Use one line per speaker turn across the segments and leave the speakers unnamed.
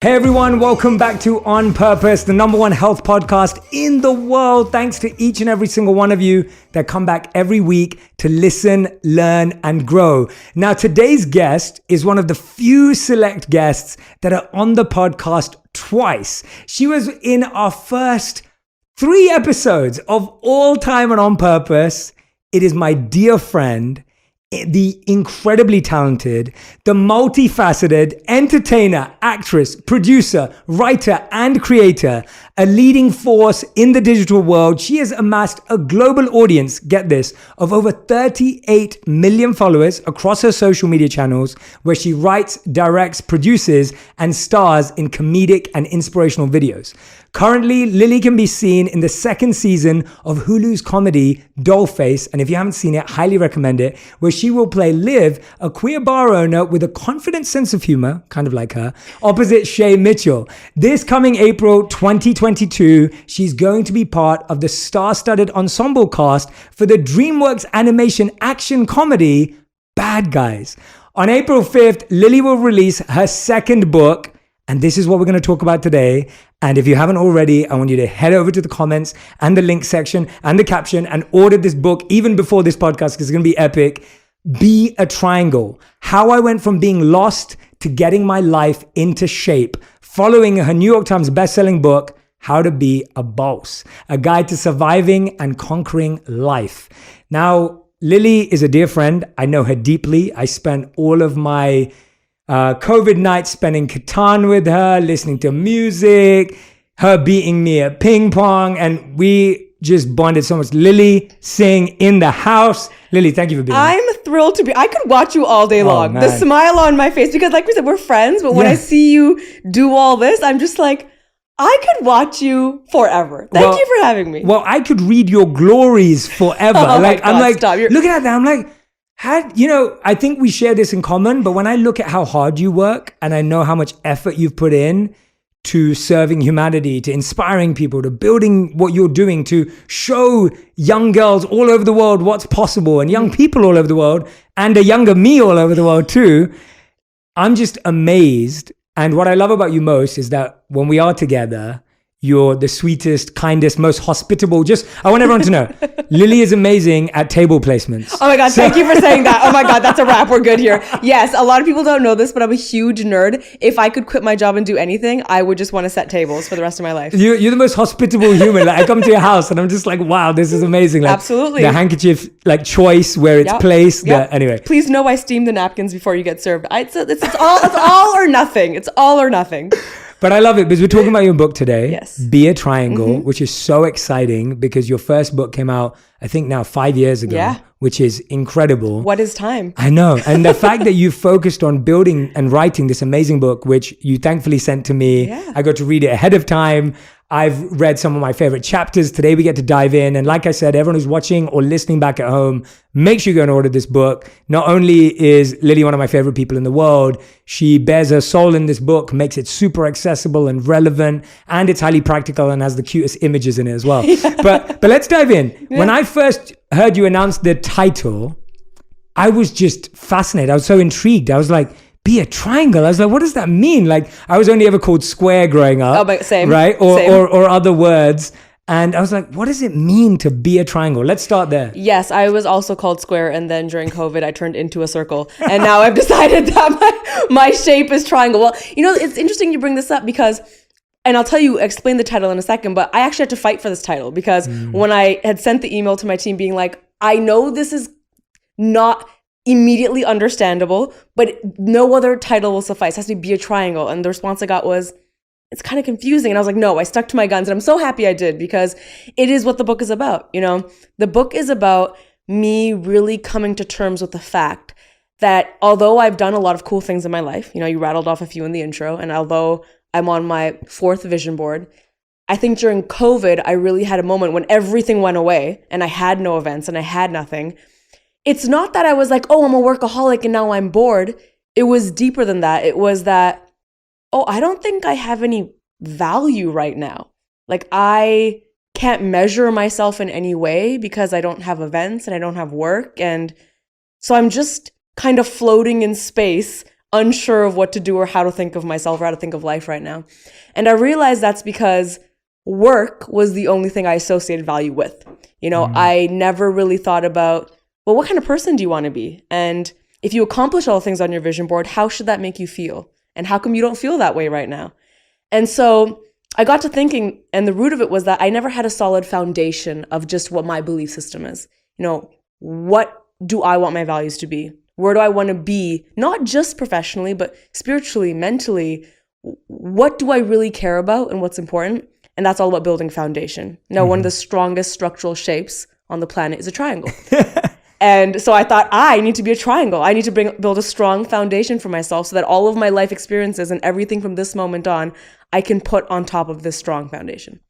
Hey everyone, welcome back to On Purpose, the number one health podcast in the world. Thanks to each and every single one of you that come back every week to listen, learn, and grow. Now, today's guest is one of the few select guests that are on the podcast twice. She was in our first 3 episodes of all time on Purpose. It is my dear friend, the incredibly talented, the multifaceted entertainer, actress, producer, writer, and creator, a leading force in the digital world. She has amassed a global audience, get this, of over 38 million followers across her social media channels, where she writes, directs, produces, and stars in comedic and inspirational videos. Currently, Lilly can be seen in the 2nd season of Hulu's comedy Dollface, and if you haven't seen it, highly recommend it, where she will play Liv, a queer bar owner with a confident sense of humor, kind of like her, opposite Shay Mitchell. This coming April 2022, she's going to be part of the star-studded ensemble cast for the DreamWorks animation action comedy Bad Guys. On April 5th, Lilly will release her 2nd book, and this is what we're going to talk about today. And if you haven't already, I want you to head over to the comments and the link section and the caption and order this book even before this podcast, because it's going to be epic. Be a Triangle. How I went from being lost to getting my life into shape, following her New York Times bestselling book, How to Be a Boss, a guide to surviving and conquering life. Now, Lilly is a dear friend. I know her deeply. I spent all of my COVID nights spending Catan with her, listening to music, her beating me at ping pong, and we just bonded so much. Lilly Singh in the house. Lilly, thank you for being here.
I'm thrilled to be. I could watch you all day long.
Man.
The smile on my face, because like we said, we're friends, but when I see you do all this, I'm just like, I could watch you forever. Thank you for having me.
Well, I could read your glories forever.
Oh
like,
God,
I'm like,
stop.
looking at that, I'm like, I think we share this in common, but when I look at how hard you work and I know how much effort you've put in to serving humanity, to inspiring people, to building what you're doing, to show young girls all over the world what's possible, and young people all over the world, and a younger me all over the world too, I'm just amazed. And what I love about you most is that when we are together, you're the sweetest, kindest, most hospitable. I want everyone to know, Lilly is amazing at table placements.
Oh my God, thank you for saying that. Oh my God, that's a wrap. We're good here. Yes, a lot of people don't know this, but I'm a huge nerd. If I could quit my job and do anything, I would just want to set tables for the rest of my life.
You're the most hospitable human. Like, I come to your house and I'm just like, wow, this is amazing. Like,
absolutely.
The handkerchief choice where it's placed. Anyway.
Please know I steam the napkins before you get served. It's all or nothing. It's all or nothing.
But I love it because we're talking about your book today,
yes.
Be a Triangle, which is so exciting because your first book came out, I think now 5 years ago, which is incredible.
What is time?
I know. And the fact that you focused on building and writing this amazing book, which you thankfully sent to me, I got to read it ahead of time. I've read some of my favorite chapters. Today we get to dive in. And like I said, everyone who's watching or listening back at home, make sure you go and order this book. Not only is Lilly one of my favorite people in the world, she bears her soul in this book, makes it super accessible and relevant, and it's highly practical and has the cutest images in it as well. But let's dive in. When I first heard you announce the title, I was just fascinated. I was so intrigued. I was like, Be a Triangle. I was like, what does that mean? Like, I was only ever called Square growing up.
Oh, but same.
Right? Or other words. And I was like, what does it mean to be a triangle? Let's start there.
Yes, I was also called Square, and then during COVID, I turned into a circle. And now I've decided that my shape is triangle. Well, it's interesting you bring this up because, and I'll explain the title in a second, but I actually had to fight for this title because when I had sent the email to my team being like, I know this is not immediately understandable, but no other title will suffice. It has to be a triangle. And the response I got was, it's kind of confusing. And I was like, no, I stuck to my guns. And I'm so happy I did because it is what the book is about. The book is about me really coming to terms with the fact that although I've done a lot of cool things in my life, you rattled off a few in the intro. And although I'm on my 4th vision board, I think during COVID, I really had a moment when everything went away and I had no events and I had nothing. It's not that I was like, oh, I'm a workaholic and now I'm bored. It was deeper than that. It was that, oh, I don't think I have any value right now. Like, I can't measure myself in any way because I don't have events and I don't have work. And so I'm just kind of floating in space unsure of what to do or how to think of myself or how to think of life right now. And I realized that's because work was the only thing I associated value with. I never really thought about, well, what kind of person do you want to be? And if you accomplish all the things on your vision board, how should that make you feel? And how come you don't feel that way right now? And so I got to thinking, and the root of it was that I never had a solid foundation of just what my belief system is. What do I want my values to be? Where do I want to be? Not just professionally, but spiritually, mentally. What do I really care about and what's important? And that's all about building foundation. Now, one of the strongest structural shapes on the planet is a triangle. And so I thought, I need to be a triangle. I need to build a strong foundation for myself so that all of my life experiences and everything from this moment on, I can put on top of this strong foundation.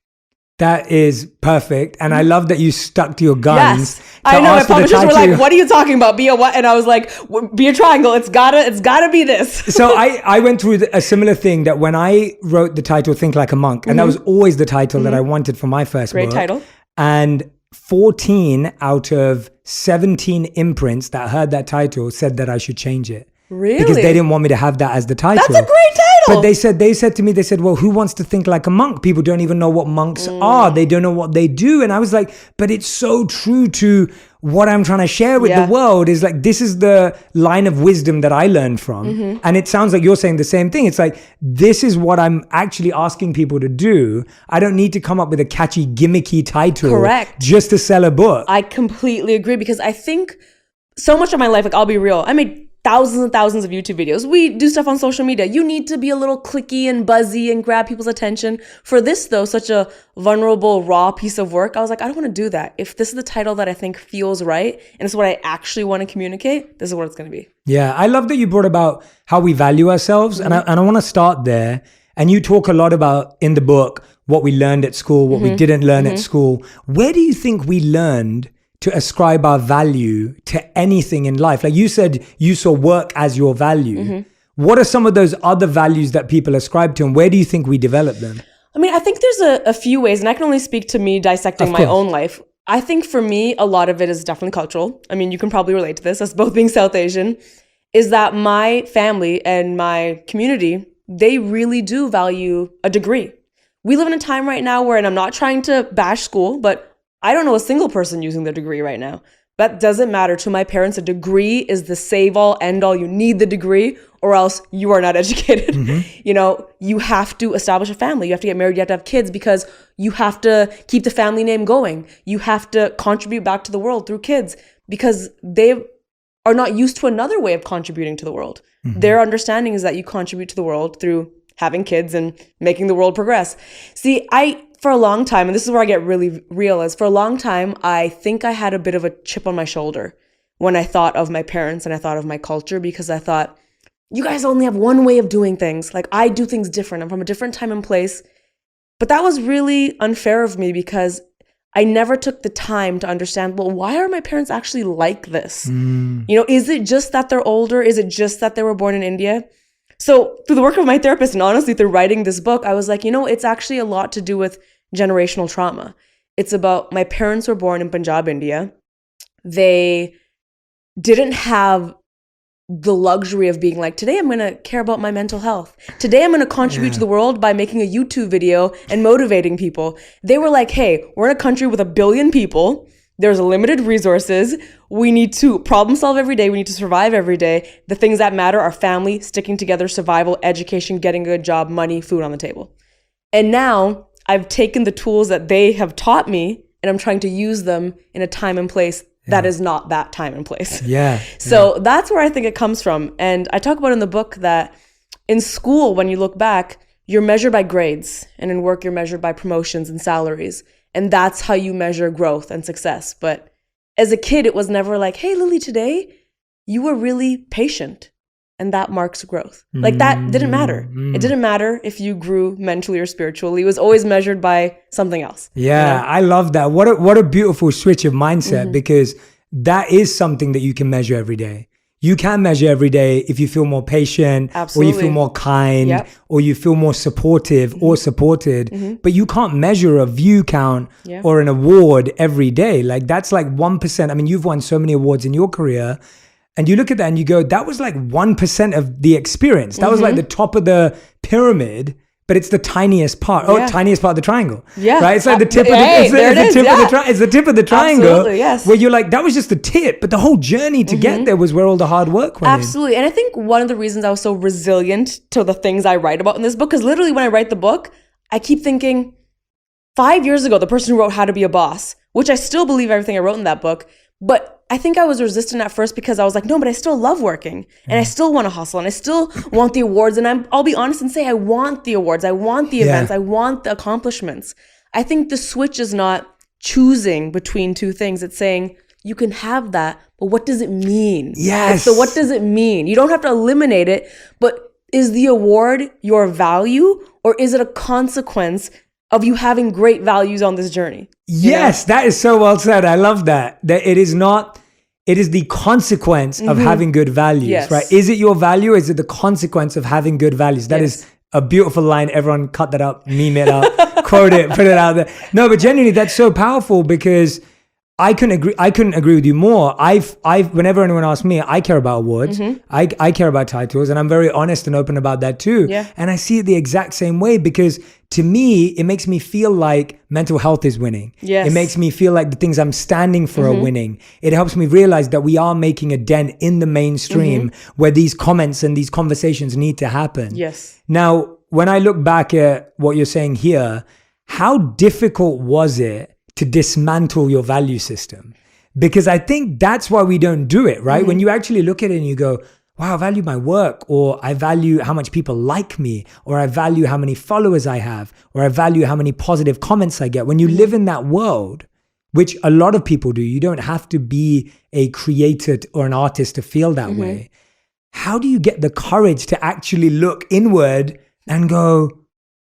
That is perfect. And I love that you stuck to your guns. Yes. I know. My publishers were like, what are you talking about? Be a what? And I was like, be a triangle. It's gotta be this.
So I went through a similar thing that when I wrote the title, Think Like a Monk, and that was always the title that I wanted for my first book.
Great title.
And 14 out of 17 imprints that heard that title said that I should change it.
Really?
Because they didn't want me to have that as the title.
That's a great title.
But they said to me, well, who wants to think like a monk? People don't even know what monks are. They don't know what they do. And I was like, but it's so true to what I'm trying to share with the world is like, this is the line of wisdom that I learned from. And it sounds like you're saying the same thing. It's like, this is what I'm actually asking people to do. I don't need to come up with a catchy, gimmicky title.
Correct.
Just to sell a book.
I completely agree because I think so much of my life, like I'll be real, I made thousands and thousands of YouTube videos. We do stuff on social media. You need to be a little clicky and buzzy and grab people's attention. For this though, such a vulnerable, raw piece of work, I was like, I don't want to do that. If this is the title that I think feels right, and it's what I actually want to communicate, this is what it's going to be.
Yeah, I love that you brought about how we value ourselves. And I want to start there. And you talk a lot about in the book, what we learned at school, what we didn't learn at school. Where do you think we learned to ascribe our value to anything in life? Like you said, you saw work as your value. What are some of those other values that people ascribe to, and where do you think we develop them?
I mean, I think there's a few ways, and I can only speak to me dissecting my own life. I think for me, a lot of it is definitely cultural. I mean, you can probably relate to this, as both being South Asian, is that my family and my community, they really do value a degree. We live in a time right now where, and I'm not trying to bash school, but I don't know a single person using their degree right now. That doesn't matter. To my parents, a degree is the save-all, end-all. You need the degree or else you are not educated. You have to establish a family. You have to get married. You have to have kids because you have to keep the family name going. You have to contribute back to the world through kids because they are not used to another way of contributing to the world. Their understanding is that you contribute to the world through having kids and making the world progress. See, for a long time, and this is where I get really real, is for a long time, I think I had a bit of a chip on my shoulder when I thought of my parents and I thought of my culture, because I thought, you guys only have one way of doing things. Like, I do things different. I'm from a different time and place. But that was really unfair of me because I never took the time to understand, well, why are my parents actually like this? Is it just that they're older? Is it just that they were born in India? So through the work of my therapist and honestly through writing this book, I was like, it's actually a lot to do with generational trauma. It's about my parents were born in Punjab, India. They didn't have the luxury of being like, today I'm going to care about my mental health. Today I'm going to contribute to the world by making a YouTube video and motivating people. They were like, hey, we're in a country with 1 billion people. There's limited resources. We need to problem solve every day. We need to survive every day. The things that matter are family, sticking together, survival, education, getting a good job, money, food on the table. And now I've taken the tools that they have taught me and I'm trying to use them in a time and place that is not that time and place. So that's where I think it comes from. And I talk about in the book that in school, when you look back, you're measured by grades. And in work, you're measured by promotions and salaries. And that's how you measure growth and success. But as a kid, it was never like, hey, Lilly, today you were really patient. And that marks growth. Like that didn't matter. It didn't matter if you grew mentally or spiritually. It was always measured by something else.
Yeah, I love that. What a beautiful switch of mindset, because that is something that you can measure every day. You can measure every day if you feel more patient, or you feel more kind, or you feel more supportive or supported. But you can't measure a view count or an award every day. Like that's like 1%. I mean, you've won so many awards in your career. And you look at that and you go, that was like 1% of the experience. That was like the top of the pyramid, but it's the tiniest part. Tiniest part of the triangle. Yeah. Right? It's like the tip of the it's the tip of the triangle.
Absolutely, yes.
Where you're like, that was just the tip, but the whole journey to get there was where all the hard work went.
Absolutely. And I think one of the reasons I was so resilient to the things I write about in this book, because literally when I write the book, I keep thinking, 5 years ago, the person who wrote How to Be a Boss, which I still believe everything I wrote in that book, but I think I was resistant at first because I was like, no, but I still love working and I still want to hustle and I still want the awards. And I'll be honest and say, I want the awards. I want the events. I want the accomplishments. I think the switch is not choosing between two things. It's saying you can have that, but what does it mean?
Yes.
So what does it mean? You don't have to eliminate it, but is the award your value or is it a consequence of you having great values on this journey?
Yes, that is so well said. I love that. That it is the consequence of having good values, right? Is it your value or is it the consequence of having good values? That is a beautiful line. Everyone cut that up, meme it up, quote it, put it out there. No, but genuinely that's so powerful because I couldn't agree with you more. Whenever anyone asks me, I care about awards. I care about titles and I'm very honest and open about that too.
Yeah.
And I see it the exact same way because to me, it makes me feel like mental health is winning.
Yes.
It makes me feel like the things I'm standing for are winning. It helps me realize that we are making a dent in the mainstream where these comments and these conversations need to happen.
Yes.
Now, when I look back at what you're saying here, how difficult was it to dismantle your value system? Because I think that's why we don't do it, right? When you actually look at it and you go, wow, I value my work, or I value how much people like me, or I value how many followers I have, or I value how many positive comments I get. When you live in that world, which a lot of people do, you don't have to be a creator or an artist to feel that way. How do you get the courage to actually look inward and go,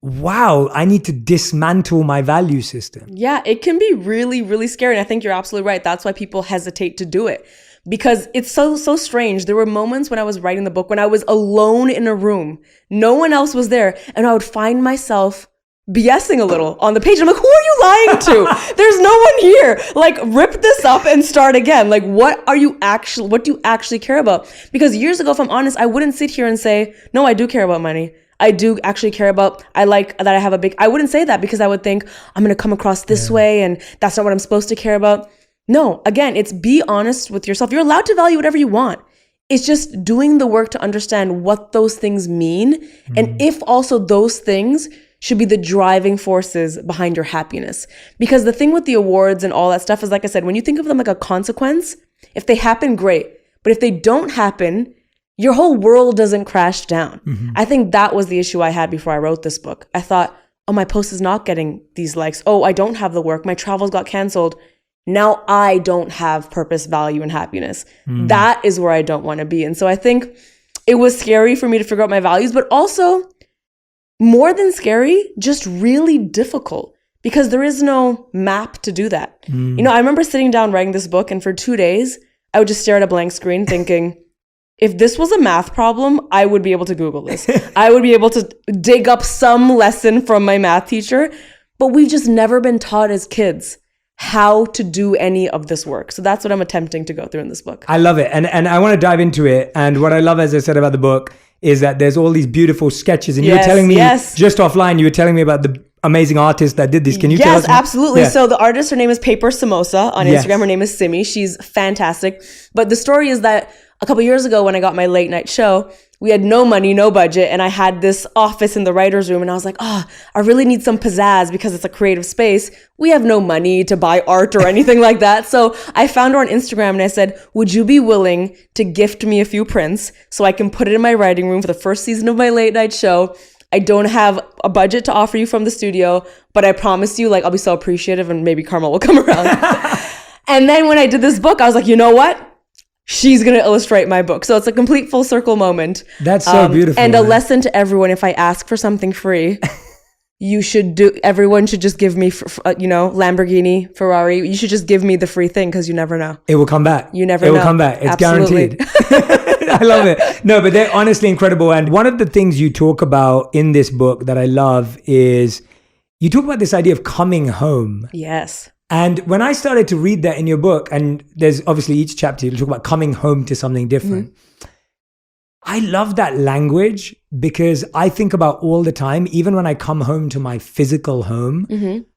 wow, I need to dismantle my value system?
Yeah, it can be really, really scary. And I think you're absolutely right. That's why people hesitate to do it. Because it's so strange. There were moments when I was writing the book, when I was alone in a room, no one else was there, and I would find myself BSing a little on the page. I'm like, who are you lying to? There's no one here. Like, rip this up and start again. Like, what do you actually care about? Because years ago, if I'm honest, I wouldn't sit here and say, no, I do care about money. I do actually care about, I like that I have I wouldn't say that because I would think I'm going to come across this way and that's not what I'm supposed to care about. No, again, it's be honest with yourself. You're allowed to value whatever you want. It's just doing the work to understand what those things mean. And if also those things should be the driving forces behind your happiness. Because the thing with the awards and all that stuff is, like I said, when you think of them like a consequence, if they happen, great. But if they don't happen, your whole world doesn't crash down. I think that was the issue I had before I wrote this book. I thought, oh, my post is not getting these likes. Oh, I don't have the work. My travels got canceled. Now I don't have purpose, value, and happiness. That is where I don't want to be. And so I think it was scary for me to figure out my values, but also more than scary, just really difficult because there is no map to do that. You know, I remember sitting down writing this book and for 2 days, I would just stare at a blank screen thinking, if this was a math problem, I would be able to Google this. I would be able to dig up some lesson from my math teacher, but we've just never been taught as kids how to do any of this work. So that's what I'm attempting to go through in this book.
I love it. And I want to dive into it. And what I love, as I said about the book, is that there's all these beautiful sketches. And you were telling me just offline, you were telling me about the amazing artist that did this. Can you tell us?
Yes, absolutely. Yeah. So the artist, her name is Paper Samosa on Instagram. Her name is Simi. She's fantastic. But the story is that a couple years ago when I got my late night show, we had no money, no budget, and I had this office in the writer's room, and I was like, I really need some pizzazz because it's a creative space. We have no money to buy art or anything like that. So I found her on Instagram and I said, would you be willing to gift me a few prints so I can put it in my writing room for the first season of my late night show? I don't have a budget to offer you from the studio, but I promise you, like, I'll be so appreciative and maybe karma will come around. And then when I did this book, I was like, you know what? She's going to illustrate my book. So it's a complete full circle moment.
That's so beautiful.
And a lesson to everyone. If I ask for something free, everyone should just give me, Lamborghini, Ferrari. You should just give me the free thing because you never know.
It will come back.
You never know.
It will come back. It's
Absolutely.
Guaranteed. I love it. No, but they're honestly incredible. And one of the things you talk about in this book that I love is you talk about this idea of coming home.
Yes.
And when I started to read that in your book, and there's obviously each chapter you talk about coming home to something different. I love that language because I think about all the time, even when I come home to my physical home,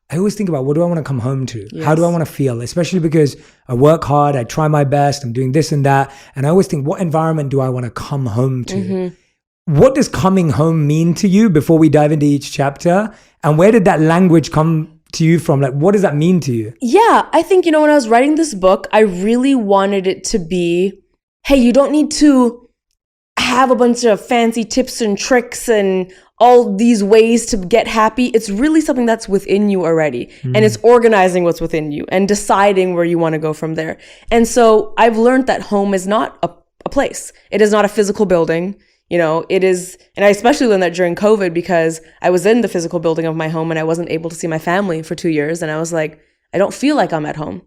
I always think about what do I want to come home to? Yes. How do I want to feel? Especially because I work hard, I try my best, I'm doing this and that. And I always think, what environment do I want to come home to? What does coming home mean to you before we dive into each chapter? And where did that language come to you from? Like, what does that mean to you?
Yeah, I think, when I was writing this book, I really wanted it to be, hey, you don't need to have a bunch of fancy tips and tricks and all these ways to get happy. It's really something that's within you already. And it's organizing what's within you and deciding where you want to go from there. And so I've learned that home is not a place. It is not a physical building. It is, and I especially learned that during COVID because I was in the physical building of my home and I wasn't able to see my family for 2 years. And I was like, I don't feel like I'm at home.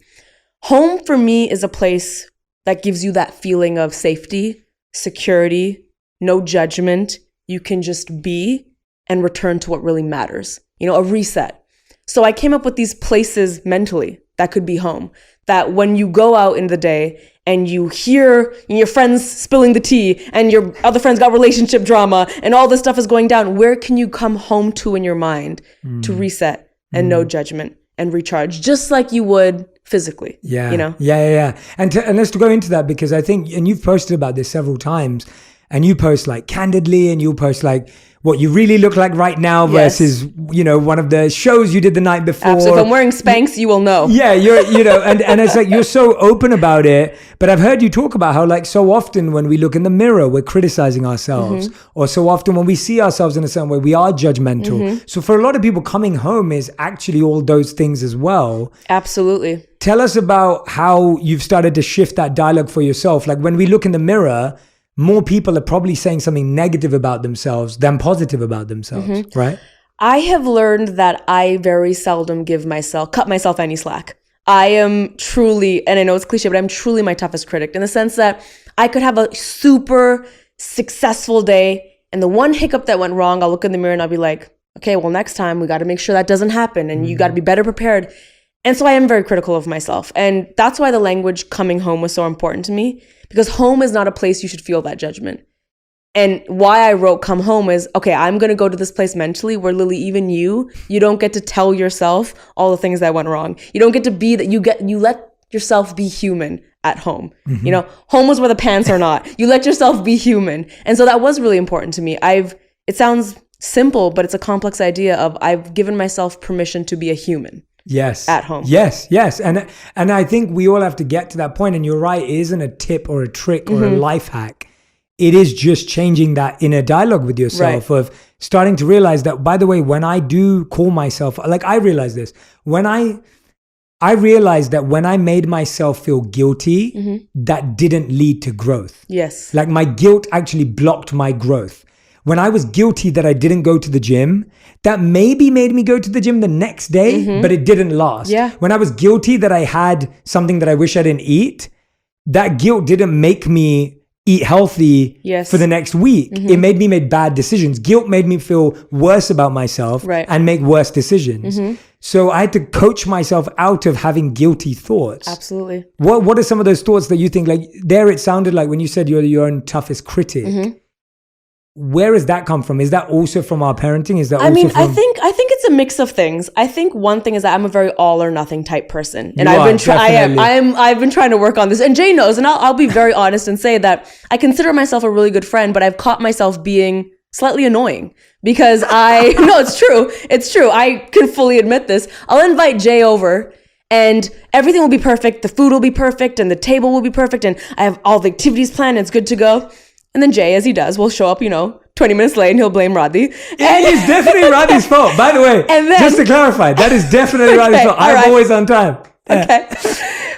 Home for me is a place that gives you that feeling of safety, security, no judgment. You can just be and return to what really matters, a reset. So I came up with these places mentally that could be home, that when you go out in the day and you hear your friends spilling the tea and your other friends got relationship drama and all this stuff is going down, where can you come home to in your mind to reset and no judgment and recharge, just like you would physically?
Yeah. And let's go into that because I think, and you've posted about this several times, and you post like candidly and you post like what you really look like right now versus, one of the shows you did the night before.
Absolutely. If I'm wearing Spanx, you will know.
Yeah, and it's like, you're so open about it. But I've heard you talk about how like so often when we look in the mirror, we're criticizing ourselves. Or so often when we see ourselves in a certain way, we are judgmental. So for a lot of people, coming home is actually all those things as well.
Absolutely.
Tell us about how you've started to shift that dialogue for yourself. Like when we look in the mirror, more people are probably saying something negative about themselves than positive about themselves, right?
I have learned that I very seldom cut myself any slack. I am truly, and I know it's cliche, but I'm truly my toughest critic in the sense that I could have a super successful day and the one hiccup that went wrong, I'll look in the mirror and I'll be like, okay, well, next time we got to make sure that doesn't happen and you got to be better prepared. And so I am very critical of myself. And that's why the language coming home was so important to me, because home is not a place you should feel that judgment. And why I wrote come home is, okay, I'm going to go to this place mentally where, Lily, even you don't get to tell yourself all the things that went wrong. You don't get to be that. You let yourself be human at home. Home is where the pants are not. You let yourself be human. And so that was really important to me. It sounds simple, but it's a complex idea of I've given myself permission to be a human.
Yes.
At home.
Yes. And I think we all have to get to that point. And you're right, it isn't a tip or a trick or a life hack. It is just changing that inner dialogue with yourself of starting to realize that, by the way, when I do call myself, like I realized this, when I realized that when I made myself feel guilty, that didn't lead to growth.
Yes.
Like my guilt actually blocked my growth. When I was guilty that I didn't go to the gym, that maybe made me go to the gym the next day, but it didn't last.
Yeah.
When I was guilty that I had something that I wish I didn't eat, that guilt didn't make me eat healthy for the next week. It made me make bad decisions. Guilt made me feel worse about myself and make worse decisions. So I had to coach myself out of having guilty thoughts.
Absolutely.
What are some of those thoughts that you think, like there it sounded like when you said you're your own toughest critic, where does that come from? Is that also from our parenting? Is that
I think it's a mix of things. I think one thing is that I'm a very all or nothing type person, and I've been trying to work on this. And Jay knows, and I'll be very honest and say that I consider myself a really good friend, but I've caught myself being slightly annoying because no, it's true. I can fully admit this. I'll invite Jay over. And everything will be perfect. The food will be perfect, and the table will be perfect, and I have all the activities planned. And it's good to go. And then Jay, as he does, will show up, 20 minutes late and he'll blame Radhi. And
it's definitely Radhi's fault, by the way. And then, just to clarify, that is definitely Radhi's fault. I'm always on time. Yeah.
Okay.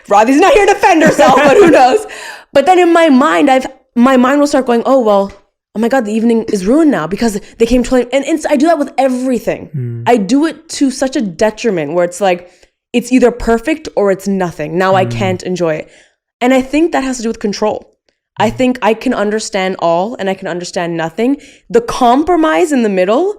Radhi's not here to defend herself, but who knows? But then in my mind, my mind will start going, oh my God, the evening is ruined now because they came to, and I do that with everything. I do it to such a detriment where it's like, it's either perfect or it's nothing. Now I can't enjoy it. And I think that has to do with control. I think I can understand all and I can understand nothing. The compromise in the middle,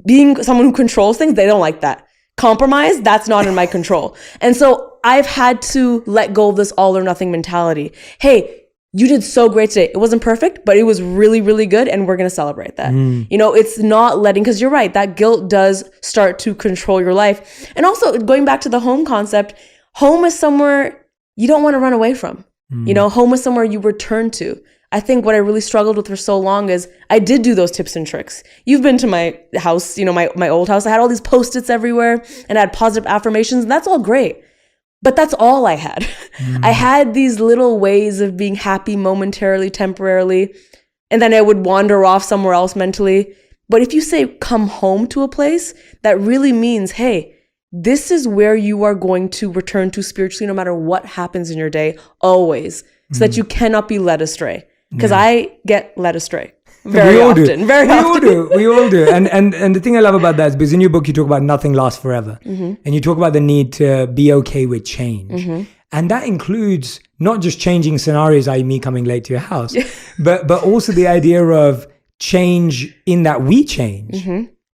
being someone who controls things, they don't like that. compromise, that's not in my control. And so I've had to let go of this all or nothing mentality. Hey, you did so great today. It wasn't perfect, but it was really, really good. And we're going to celebrate that. It's not letting, because you're right, that guilt does start to control your life. And also going back to the home concept, home is somewhere you don't want to run away from. Home is somewhere you return to. I think what I really struggled with for so long is I did do those tips and tricks. You've been to my house, my old house. I had all these Post-its everywhere and I had positive affirmations, and that's all great. But that's all I had. I had these little ways of being happy momentarily, temporarily, and then I would wander off somewhere else mentally. But if you say come home to a place, that really means, hey, this is where you are going to return to spiritually no matter what happens in your day, always, so that you cannot be led astray. Because I get led astray. Very often.
We all do. And the thing I love about that is because in your book, you talk about nothing lasts forever. And you talk about the need to be okay with change. And that includes not just changing scenarios, i.e. me coming late to your house, but also the idea of change in that we change.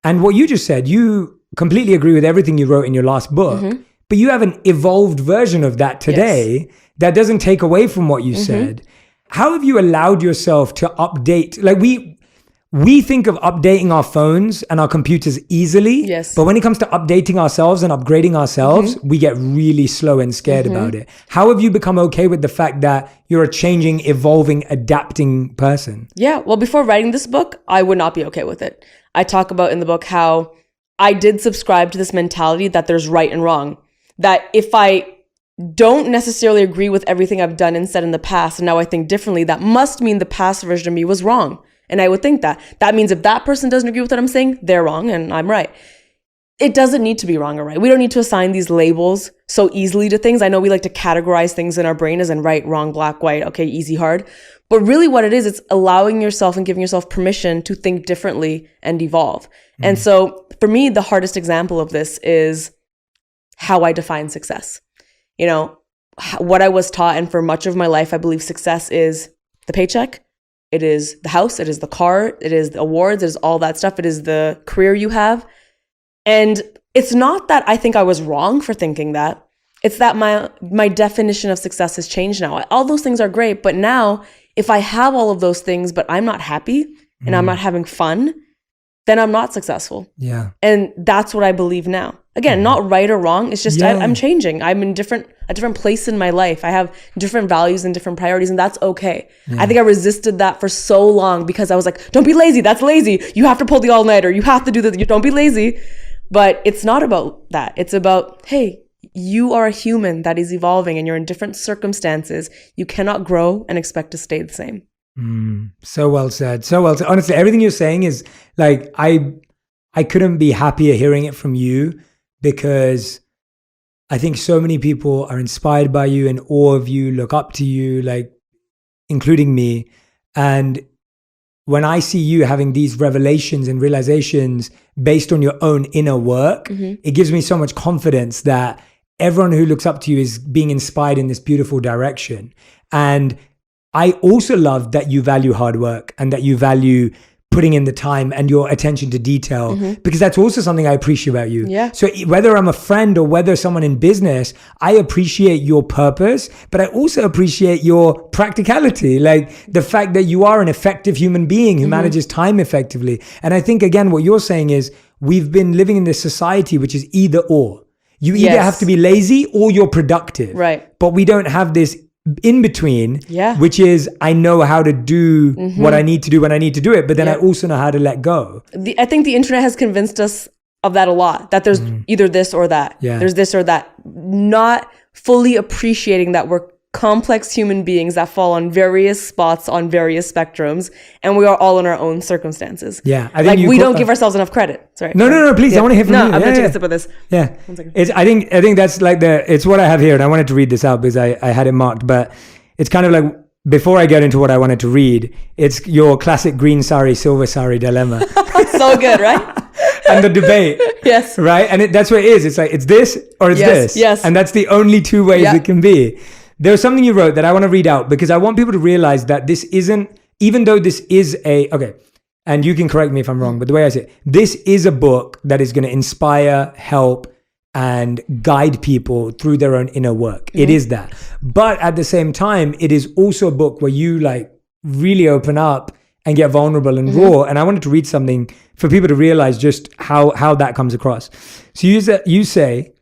And what you just said, you completely agree with everything you wrote in your last book, but you have an evolved version of that today that doesn't take away from what you said. How have you allowed yourself to update? Like we think of updating our phones and our computers easily, but when it comes to updating ourselves and upgrading ourselves, we get really slow and scared about it. How have you become okay with the fact that you're a changing, evolving, adapting person?
Yeah, well, before writing this book, I would not be okay with it. I talk about in the book how I did subscribe to this mentality that there's right and wrong. That if I don't necessarily agree with everything I've done and said in the past, and now I think differently, that must mean the past version of me was wrong. And I would think that. That means if that person doesn't agree with what I'm saying, they're wrong and I'm right. It doesn't need to be wrong or right. We don't need to assign these labels so easily to things. I know we like to categorize things in our brain as in right, wrong, black, white, okay, easy, hard. But really what it is, it's allowing yourself and giving yourself permission to think differently and evolve. And so for me, the hardest example of this is how I define success. What I was taught, and for much of my life, I believe success is the paycheck, it is the house, it is the car, it is the awards, it is all that stuff, it is the career you have. And it's not that I think I was wrong for thinking that. It's that my definition of success has changed now. All those things are great, but now if I have all of those things, but I'm not happy and I'm not having fun, then I'm not successful.
Yeah.
And that's what I believe now. Again, not right or wrong. It's just I'm changing. I'm in a different place in my life. I have different values and different priorities, and that's okay. I think I resisted that for so long because I was like, don't be lazy. That's lazy. You have to pull the all-nighter. You have to do this. You don't be lazy. But it's not about that. It's about, hey, you are a human that is evolving and you're in different circumstances. You cannot grow and expect to stay the same.
So well said. So well said. Honestly, everything you're saying is like, I couldn't be happier hearing it from you, because I think so many people are inspired by you and awe of you, look up to you, like including me. And when I see you having these revelations and realizations based on your own inner work, it gives me so much confidence that everyone who looks up to you is being inspired in this beautiful direction. And I also love that you value hard work and that you value putting in the time and your attention to detail, because that's also something I appreciate about you.
Yeah.
So whether I'm a friend or whether someone in business, I appreciate your purpose, but I also appreciate your practicality, like the fact that you are an effective human being who manages time effectively. And I think, again, what you're saying is we've been living in this society which is either or. You either have to be lazy or you're productive.
Right.
But we don't have this in between, which is I know how to do what I need to do when I need to do it, but then I also know how to let go.
I think the internet has convinced us of that a lot, that there's either this or that. There's this or that. Not fully appreciating that we're complex human beings that fall on various spots on various spectrums, and we are all in our own circumstances.
I think
like we don't give ourselves enough credit. Sorry.
No, please. I want to hear from you.
I'm going to take a sip of this.
Yeah. 1 second. I think that's like it's what I have here, and I wanted to read this out because I had it marked, but it's kind of like, before I get into what I wanted to read, it's your classic green sari, silver sari dilemma.
So good, right?
And the debate.
Yes.
Right? And that's what it is. It's like, it's this or it's this.
Yes.
And that's the only two ways it can be. There's something you wrote that I want to read out because I want people to realize that this isn't, even though this is and you can correct me if I'm wrong, but the way I say it, this is a book that is going to inspire, help, and guide people through their own inner work. It is that. But at the same time, it is also a book where you like really open up and get vulnerable and raw. And I wanted to read something for people to realize just how that comes across. So you say,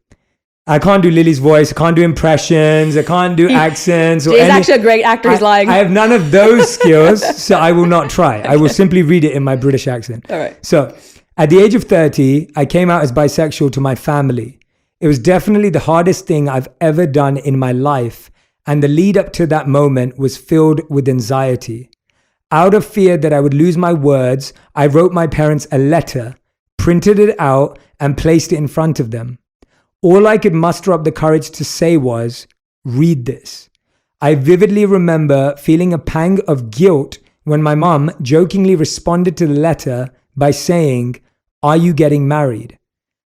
I can't do Lily's voice, I can't do impressions, I can't do accents.
Jay's actually a great actor, he's lying.
I have none of those skills, so I will not try. I will simply read it in my British accent.
All right.
So, at the age of 30, I came out as bisexual to my family. It was definitely the hardest thing I've ever done in my life, and the lead up to that moment was filled with anxiety. Out of fear that I would lose my words, I wrote my parents a letter, printed it out, and placed it in front of them. All I could muster up the courage to say was, read this. I vividly remember feeling a pang of guilt when my mum jokingly responded to the letter by saying, "Are you getting married?"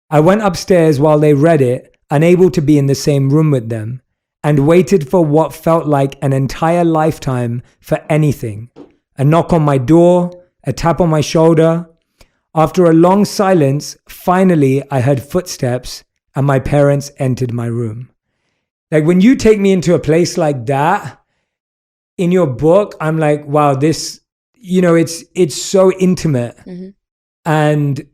I went upstairs while they read it, unable to be in the same room with them, and waited for what felt like an entire lifetime for anything. A knock on my door, a tap on my shoulder. After a long silence, finally I heard footsteps and my parents entered my room. Like when you take me into a place like that in your book, I'm like, wow, this, it's so intimate. And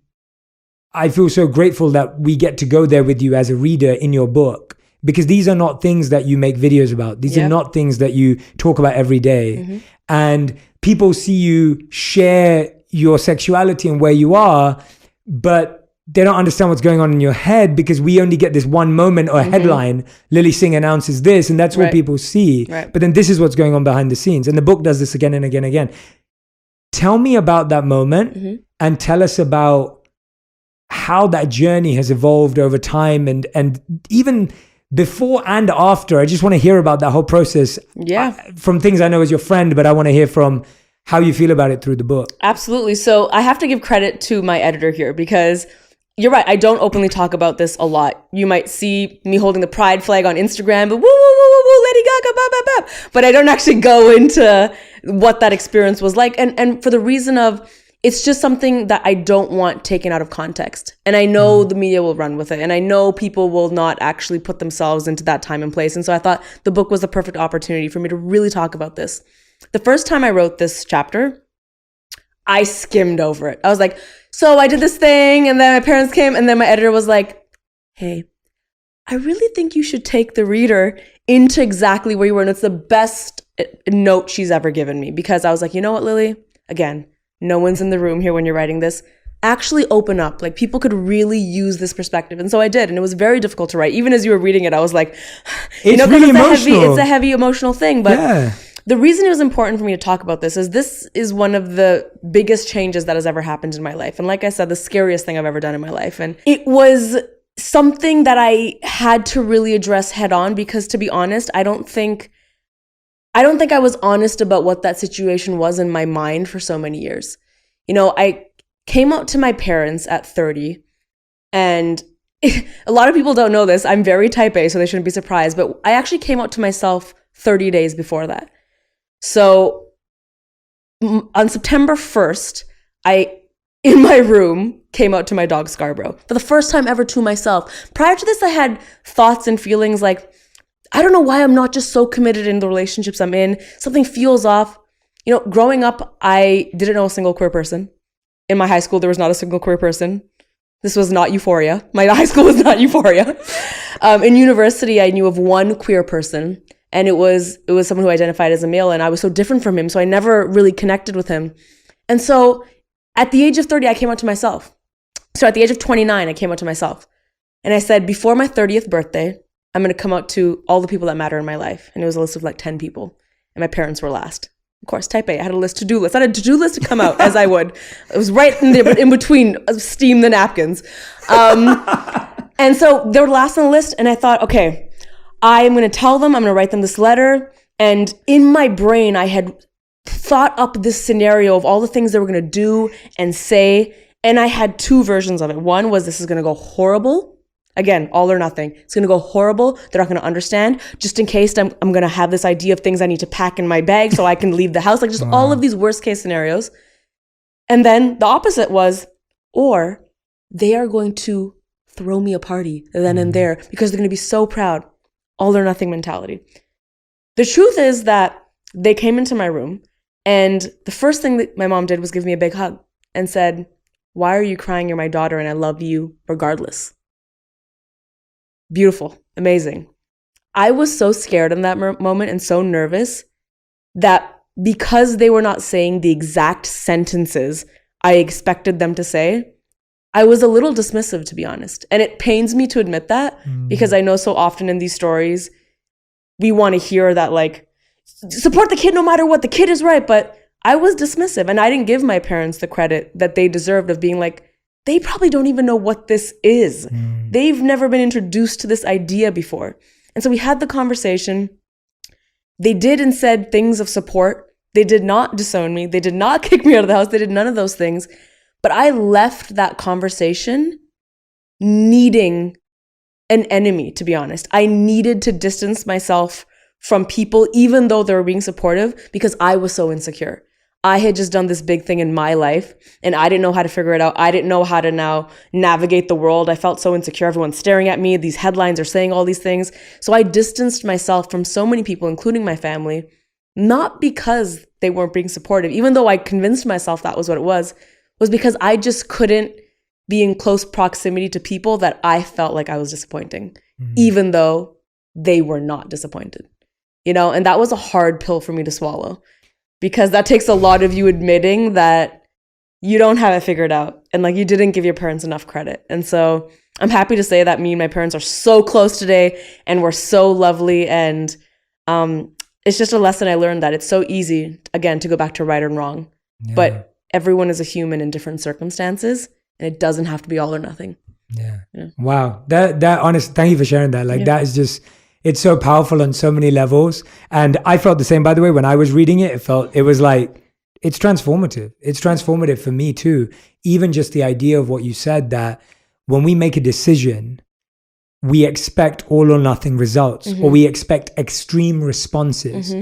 I feel so grateful that we get to go there with you as a reader in your book, because these are not things that you make videos about. These are not things that you talk about every day. And people see you share your sexuality and where you are, but they don't understand what's going on in your head because we only get this one moment or a headline, Lilly Singh announces this, and that's what people see. But then this is what's going on behind the scenes. And the book does this again and again and again. Tell me about that moment and tell us about how that journey has evolved over time and even before and after. I just want to hear about that whole process from things I know as your friend, but I want to hear from how you feel about it through the book.
Absolutely. So I have to give credit to my editor here because you're right. I don't openly talk about this a lot. You might see me holding the pride flag on Instagram, but woo, woo, woo, woo, woo, Lady Gaga, ba, ba, ba. But I don't actually go into what that experience was like. And for the reason of, it's just something that I don't want taken out of context. And I know the media will run with it. And I know people will not actually put themselves into that time and place. And so I thought the book was the perfect opportunity for me to really talk about this. The first time I wrote this chapter, I skimmed over it. I was like, so I did this thing, and then my parents came, and then my editor was like, hey, I really think you should take the reader into exactly where you were. And it's the best note she's ever given me, because I was like, you know what, Lily? Again, no one's in the room here when you're writing this. Actually open up. Like, people could really use this perspective. And so I did. And it was very difficult to write. Even as you were reading it, I was like,
it's really emotional.
It's a heavy emotional thing. But the reason it was important for me to talk about this is one of the biggest changes that has ever happened in my life. And like I said, the scariest thing I've ever done in my life. And it was something that I had to really address head on, because to be honest, I don't think I was honest about what that situation was in my mind for so many years. I came out to my parents at 30, and a lot of people don't know this. I'm very type A, so they shouldn't be surprised, but I actually came out to myself 30 days before that. So on September 1st, I, in my room, came out to my dog Scarborough for the first time ever to myself. Prior to this, I had thoughts and feelings like, I don't know why I'm not just so committed in the relationships I'm in. Something feels off. Growing up, I didn't know a single queer person. In my high school, there was not a single queer person. This was not Euphoria. My high school was not Euphoria. In university, I knew of one queer person, and it was someone who identified as a male, and I was so different from him, so I never really connected with him. And so at the age of 30, I came out to myself. So at the age of 29, I came out to myself. And I said, before my 30th birthday, I'm going to come out to all the people that matter in my life. And it was a list of like 10 people. And my parents were last. Of course, type A. I had a to-do list. I had a to-do list to come out as I would. It was right in there, but in between, steam the napkins. And so they were last on the list. And I thought, okay, I am going to tell them, I'm going to write them this letter. And in my brain, I had thought up this scenario of all the things they were going to do and say. And I had two versions of it. One was, this is going to go horrible. Again, all or nothing. It's going to go horrible. They're not going to understand. Just in case, I'm going to have this idea of things I need to pack in my bag so I can leave the house. Like just all of these worst case scenarios. And then the opposite was, or they are going to throw me a party then and there because they're going to be so proud. All or nothing mentality. The truth is that they came into my room and the first thing that my mom did was give me a big hug and said, "Why are you crying? You're my daughter and I love you regardless." Beautiful. Amazing. I was so scared in that moment and so nervous that because they were not saying the exact sentences I expected them to say, I was a little dismissive, to be honest. And it pains me to admit that because I know so often in these stories, we want to hear that like, support the kid no matter what, the kid is right. But I was dismissive and I didn't give my parents the credit that they deserved of being like, they probably don't even know what this is. They've never been introduced to this idea before. And so we had the conversation. They did and said things of support. They did not disown me. They did not kick me out of the house. They did none of those things. But I left that conversation needing an enemy, to be honest. I needed to distance myself from people, even though they were being supportive, because I was so insecure. I had just done this big thing in my life and I didn't know how to figure it out. I didn't know how to now navigate the world. I felt so insecure. Everyone's staring at me. These headlines are saying all these things. So I distanced myself from so many people, including my family, not because they weren't being supportive, even though I convinced myself that was what it was because I just couldn't be in close proximity to people that I felt like I was disappointing, even though they were not disappointed, and that was a hard pill for me to swallow because that takes a lot of you admitting that you don't have it figured out and like you didn't give your parents enough credit. And so I'm happy to say that me and my parents are so close today and we're so lovely. And it's just a lesson I learned that it's so easy, again, to go back to right and wrong, but everyone is a human in different circumstances and it doesn't have to be all or nothing.
Yeah. Wow. That honest, thank you for sharing that. Like that is just, it's so powerful on so many levels. And I felt the same, by the way, when I was reading it, it was like, it's transformative. It's transformative for me too. Even just the idea of what you said, that when we make a decision, we expect all or nothing results or we expect extreme responses.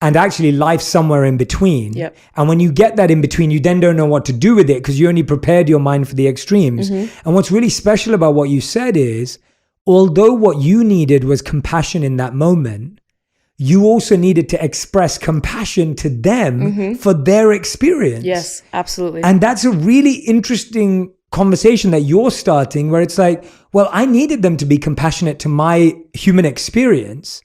And actually life's somewhere in between. And when you get that in between, you then don't know what to do with it because you only prepared your mind for the extremes. And what's really special about what you said is, although what you needed was compassion in that moment, you also needed to express compassion to them for their experience.
Yes, absolutely.
And that's a really interesting conversation that you're starting where it's like, well, I needed them to be compassionate to my human experience,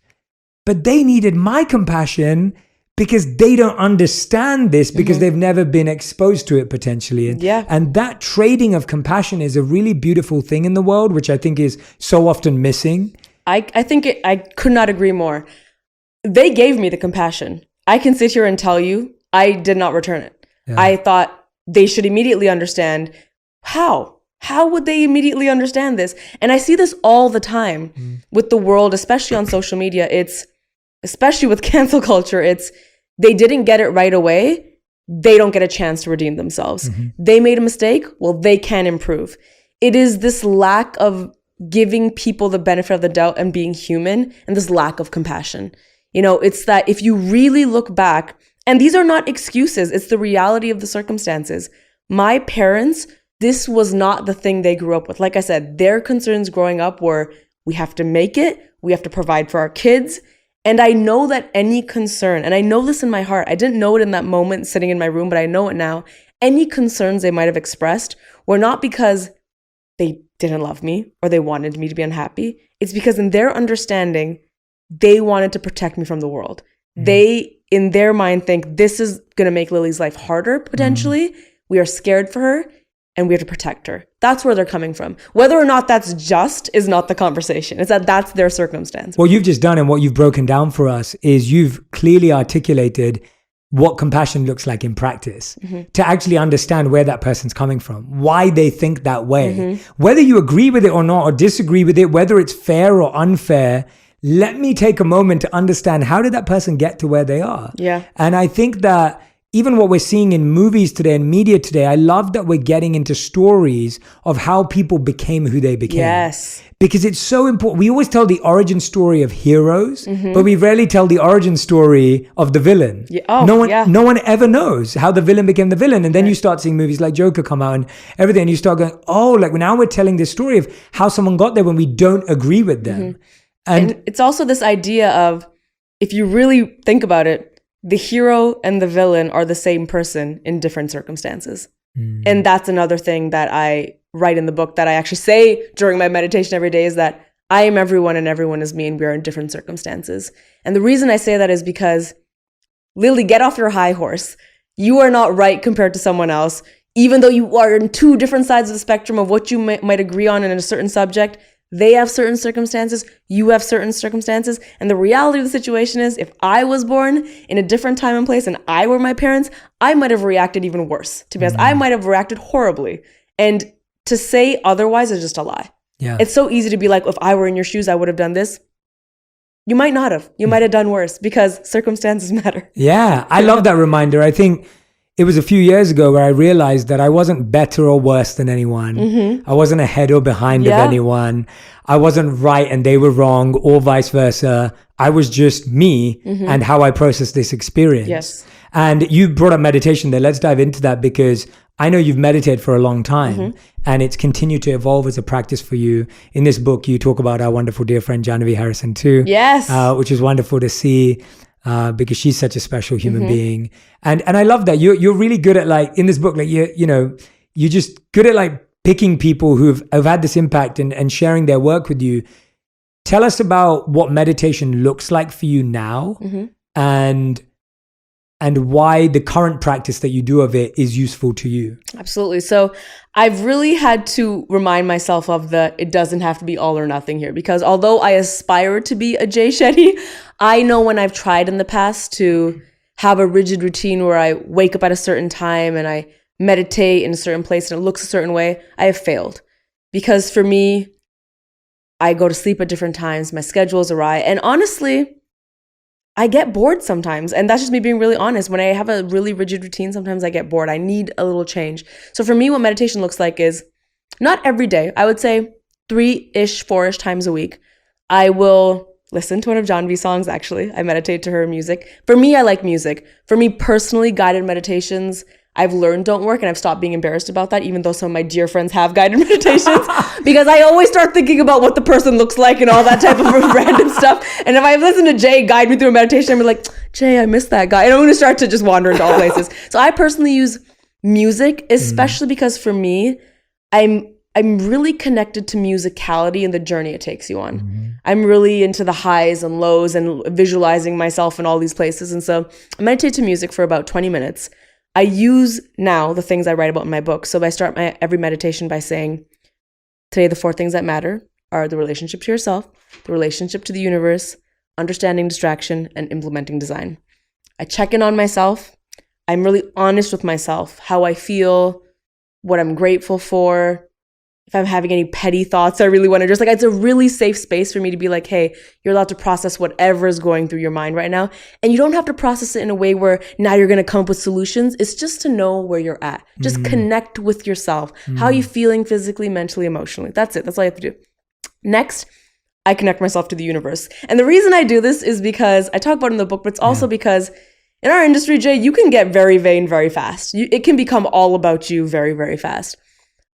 but they needed my compassion because they don't understand this because they've never been exposed to it potentially. And that trading of compassion is a really beautiful thing in the world, which I think is so often missing.
I think I could not agree more. They gave me the compassion. I can sit here and tell you, I did not return it. I thought they should immediately understand. How would they immediately understand this? And I see this all the time with the world, especially on social media. Especially with cancel culture, they didn't get it right away. They don't get a chance to redeem themselves. They made a mistake. Well, they can improve. It is this lack of giving people the benefit of the doubt and being human and this lack of compassion. It's that if you really look back, and these are not excuses, it's the reality of the circumstances. My parents, this was not the thing they grew up with. Like I said, their concerns growing up were, we have to make it, we have to provide for our kids. And I know that any concern, and I know this in my heart, I didn't know it in that moment sitting in my room, but I know it now. Any concerns they might have expressed were not because they didn't love me or they wanted me to be unhappy. It's because in their understanding, they wanted to protect me from the world. They, in their mind, think this is going to make Lily's life harder, potentially. We are scared for her and we have to protect her. That's where they're coming from. Whether or not that's just is not the conversation. It's that that's their circumstance.
What you've just done and what you've broken down for us is you've clearly articulated what compassion looks like in practice to actually understand where that person's coming from, why they think that way. Whether you agree with it or not, or disagree with it, whether it's fair or unfair, let me take a moment to understand, how did that person get to where they are?
Yeah.
And I think that even what we're seeing in movies today and media today, I love that we're getting into stories of how people became who they became.
Yes.
Because it's so important. We always tell the origin story of heroes, but we rarely tell the origin story of the villain.
Yeah. Oh,
no one ever knows how the villain became the villain. And then you start seeing movies like Joker come out and everything, and you start going, oh, like now we're telling this story of how someone got there when we don't agree with them.
And it's also this idea of, if you really think about it, the hero and the villain are the same person in different circumstances. And that's another thing that I write in the book, that I actually say during my meditation every day, is that I am everyone and everyone is me, and we are in different circumstances. And the reason I say that is because, Lilly, get off your high horse. You are not right compared to someone else. Even though you are in two different sides of the spectrum of what you might agree on in a certain subject, they have certain circumstances, you have certain circumstances. And the reality of the situation is, if I was born in a different time and place and I were my parents, I might have reacted even worse. To be honest, I might have reacted horribly. And to say otherwise is just a lie.
Yeah.
It's so easy to be like, if I were in your shoes, I would have done this. You might not have. You might have done worse, because circumstances matter.
Yeah, I love that reminder. I think it was a few years ago where I realized that I wasn't better or worse than anyone. I wasn't ahead or behind of anyone. I wasn't right and they were wrong, or vice versa. I was just me and how I processed this experience.
Yes.
And you brought up meditation there. Let's dive into that, because I know you've meditated for a long time and it's continued to evolve as a practice for you. In this book, you talk about our wonderful dear friend, Janavi Harrison too.
Yes.
Which is wonderful to see. Because she's such a special human being. And I love that. You're really good at, like, in this book, like, you're just good at, like, picking people who've had this impact and sharing their work with you. Tell us about what meditation looks like for you now, and why the current practice that you do of it is useful to you.
Absolutely. So I've really had to remind myself of the, it doesn't have to be all or nothing here, because although I aspire to be a Jay Shetty, I know when I've tried in the past to have a rigid routine where I wake up at a certain time and I meditate in a certain place and it looks a certain way, I have failed. Because for me, I go to sleep at different times, my schedule is awry, and honestly, I get bored sometimes. And that's just me being really honest. When I have a really rigid routine, sometimes I get bored. I need a little change. So for me, what meditation looks like is not every day. I would say 3-ish, 4-ish times a week. I will listen to one of Janavi's songs, actually. I meditate to her music. For me, I like music. For me personally, guided meditations, I've learned don't work, and I've stopped being embarrassed about that, even though some of my dear friends have guided meditations, because I always start thinking about what the person looks like and all that type of random stuff. And if I listen to Jay guide me through a meditation, I'm like, Jay, I miss that guy. And I'm going to start to just wander into all places. So I personally use music, especially because for me, I'm really connected to musicality and the journey it takes you on. I'm really into the highs and lows and visualizing myself in all these places. And so I meditate to music for about 20 minutes. I use now the things I write about in my book. So I start my every meditation by saying, today the 4 things that matter are the relationship to yourself, the relationship to the universe, understanding distraction, and implementing design. I check in on myself. I'm really honest with myself, how I feel, what I'm grateful for. If I'm having any petty thoughts, I really want to just, like, it's a really safe space for me to be like, hey, you're allowed to process whatever is going through your mind right now. And you don't have to process it in a way where now you're going to come up with solutions. It's just to know where you're at. Just connect with yourself. How are you feeling physically, mentally, emotionally? That's it. That's all you have to do. Next, I connect myself to the universe. And the reason I do this is because I talk about it in the book, but it's also because in our industry, Jay, you can get very vain very fast. It can become all about you very, very fast.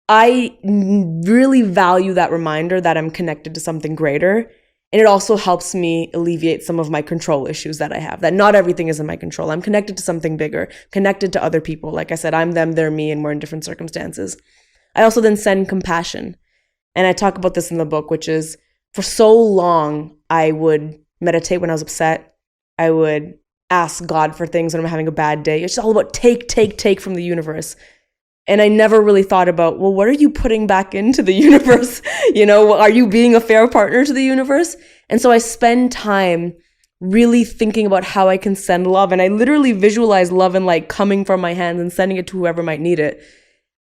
I really value that reminder that I'm connected to something greater. And it also helps me alleviate some of my control issues that I have, that not everything is in my control. I'm connected to something bigger, connected to other people. Like I said, I'm them, they're me, and we're in different circumstances. I also then send compassion. And I talk about this in the book, which is, for so long, I would meditate when I was upset. I would ask God for things when I'm having a bad day. It's all about take from the universe. And I never really thought about, well, what are you putting back into the universe? Are you being a fair partner to the universe? And so I spend time really thinking about how I can send love. And I literally visualize love and light coming from my hands and sending it to whoever might need it.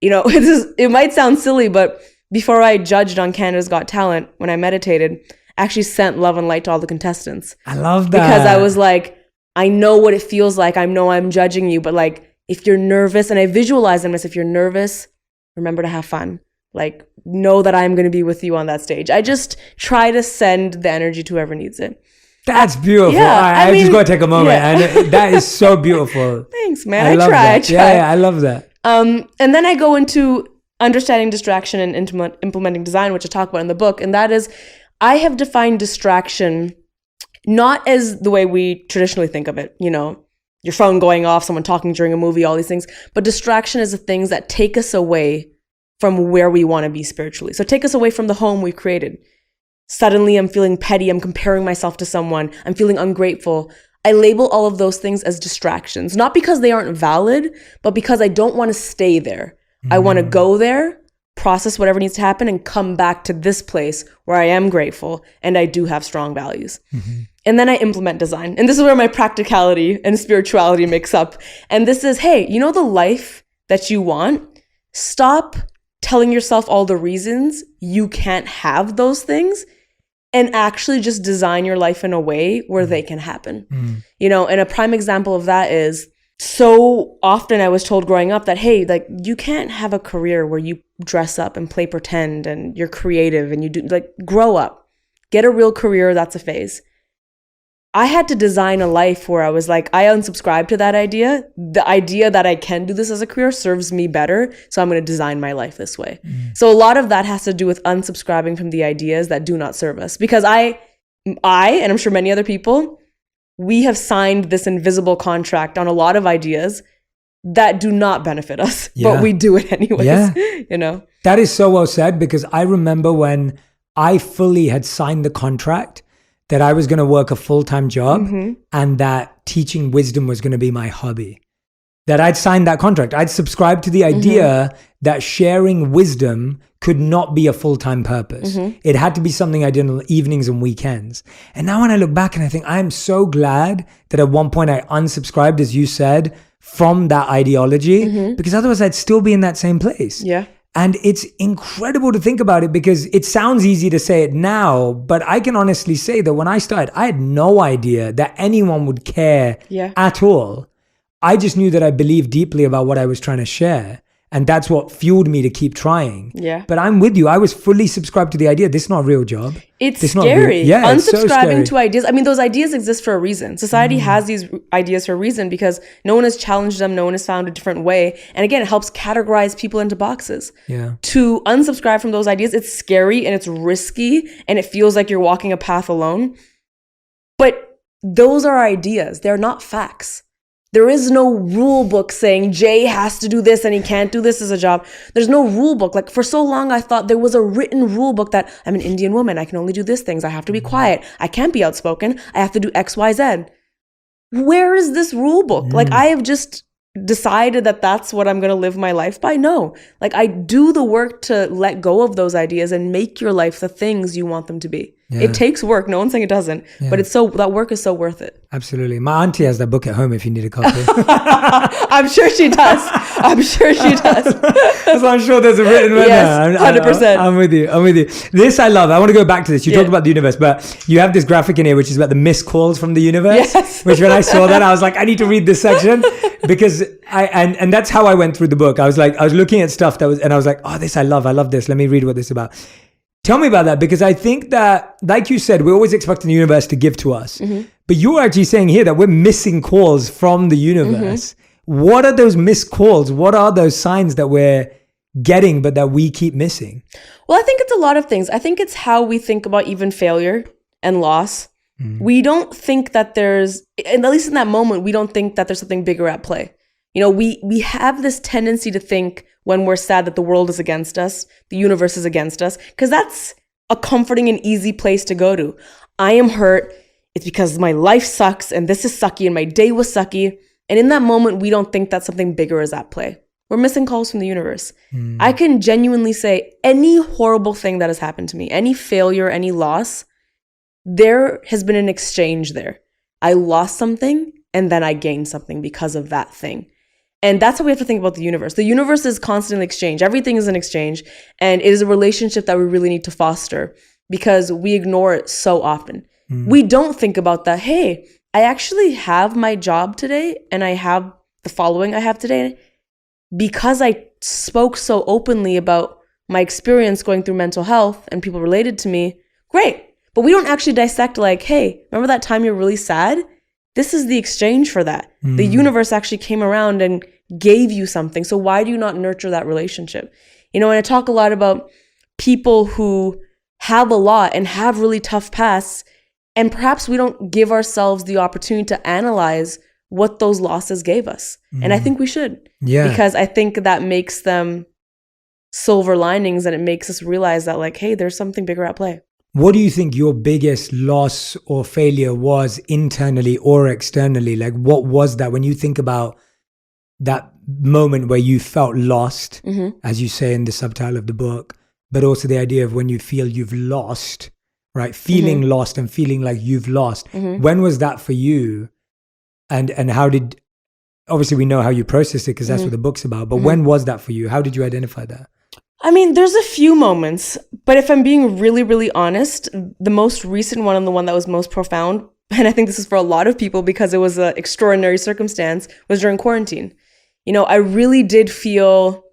It might sound silly, but before I judged on Canada's Got Talent, when I meditated, I actually sent love and light to all the contestants.
I love that.
Because I was like, I know what it feels like. I know I'm judging you, but like, if you're nervous, and I visualize them as if you're nervous, remember to have fun. Like, know that I'm going to be with you on that stage. I just try to send the energy to whoever needs it.
That's beautiful.
Yeah,
I
mean,
just got to take a moment.
Yeah.
And that is so beautiful.
Thanks, man. I try.
Yeah, I love that.
And then I go into understanding distraction and implementing design, which I talk about in the book. And that is, I have defined distraction not as the way we traditionally think of it, you know, your phone going off, someone talking during a movie, all these things. But distraction is the things that take us away from where we want to be spiritually. So take us away from the home we've created. Suddenly I'm feeling petty. I'm comparing myself to someone. I'm feeling ungrateful. I label all of those things as distractions, not because they aren't valid, but because I don't want to stay there. I want to go there, process whatever needs to happen, and come back to this place where I am grateful and I do have strong values. And then I implement design. And this is where my practicality and spirituality mix up. And this is, hey, you know the life that you want? Stop telling yourself all the reasons you can't have those things, and actually just design your life in a way where they can happen. You know, and a prime example of that is, so often I was told growing up that, hey, like, you can't have a career where you dress up and play pretend and you're creative and you do, like, grow up, get a real career. That's a phase. I had to design a life where I was like, I unsubscribe to that idea. The idea that I can do this as a career serves me better. So I'm going to design my life this way. So a lot of that has to do with unsubscribing from the ideas that do not serve us. Because I, and I'm sure many other people, we have signed this invisible contract on a lot of ideas that do not benefit us, but we do it anyways, you know?
That is so well said, because I remember when I fully had signed the contract that I was going to work a full-time job and that teaching wisdom was going to be my hobby. That I'd signed that contract. I'd subscribed to the idea that sharing wisdom could not be a full-time purpose. It had to be something I did on evenings and weekends. And now when I look back and I think, I'm so glad that at one point I unsubscribed, as you said, from that ideology, because otherwise I'd still be in that same place.
Yeah.
And it's incredible to think about it, because it sounds easy to say it now, but I can honestly say that when I started, I had no idea that anyone would care at all. I just knew that I believed deeply about what I was trying to share. And that's what fueled me to keep trying.
Yeah.
But I'm with you. I was fully subscribed to the idea. This is not a real job.
It's scary. Unsubscribing
it's so scary.
to ideas. I mean, those ideas exist for a reason. Society has these ideas for a reason, because no one has challenged them. No one has found a different way. And again, it helps categorize people into boxes.
Yeah.
To unsubscribe from those ideas, it's scary and it's risky and it feels like you're walking a path alone. But those are ideas. They're not facts. There is no rule book saying Jay has to do this and he can't do this as a job. There's no rule book. Like, for so long, I thought there was a written rule book that I'm an Indian woman. I can only do these things. I have to be quiet. I can't be outspoken. I have to do X, Y, Z. Where is this rule book? Like, I have just decided that that's what I'm going to live my life by. No, like, I do the work to let go of those ideas and make your life the things you want them to be. Yeah. It takes work. No one's saying it doesn't, but that work is so worth it.
Absolutely. My auntie has that book at home if you need a copy.
I'm sure she does.
So I'm sure there's a written one there.
100%.
I'm with you. This I love. I want to go back to this. You talked about the universe, but you have this graphic in here which is about the missed calls from the universe.
Yes.
Which when I saw that, I was like, I need to read this section, because and that's how I went through the book. I was looking at stuff and I was like, oh, this I love this. Let me read what this is about. Tell me about that, because I think that, like you said, we're always expecting the universe to give to us. But you're actually saying here that we're missing calls from the universe. What are those missed calls? What are those signs that we're getting but that we keep missing?
Well, I think it's a lot of things. I think it's how we think about even failure and loss. We don't think that there's, and at least in that moment, we don't think that there's something bigger at play. You know, we have this tendency to think when we're sad that the world is against us, the universe is against us, because that's a comforting and easy place to go to. I am hurt. It's because my life sucks and this is sucky and my day was sucky. And in that moment, we don't think that something bigger is at play. We're missing calls from the universe. I can genuinely say any horrible thing that has happened to me, any failure, any loss, there has been an exchange there. I lost something and then I gained something because of that thing. And that's how we have to think about the universe. The universe is constantly exchange. Everything is an exchange. And it is a relationship that we really need to foster, because we ignore it so often. We don't think about that. Hey, I actually have my job today and I have the following I have today because I spoke so openly about my experience going through mental health and people related to me. Great. But we don't actually dissect like, hey, remember that time you were really sad? This is the exchange for that. The universe actually came around and gave you something. So why do you not nurture that relationship? You know, and I talk a lot about people who have a lot and have really tough pasts, and perhaps we don't give ourselves the opportunity to analyze what those losses gave us. And I think we should. Yeah. Because I think that makes them silver linings and it makes us realize that like, hey, there's something bigger at play.
What do you think your biggest loss or failure was internally or externally? Like, what was that when you think about that moment where you felt lost, as you say in the subtitle of the book, but also the idea of when you feel you've lost, right? Feeling lost and feeling like you've lost. When was that for you? And how did, obviously we know how you processed it because that's what the book's about, but when was that for you? How did you identify that?
I mean, there's a few moments, but if I'm being really, really honest, the most recent one and the one that was most profound, and I think this is for a lot of people because it was an extraordinary circumstance, was during quarantine. You know, I really did feel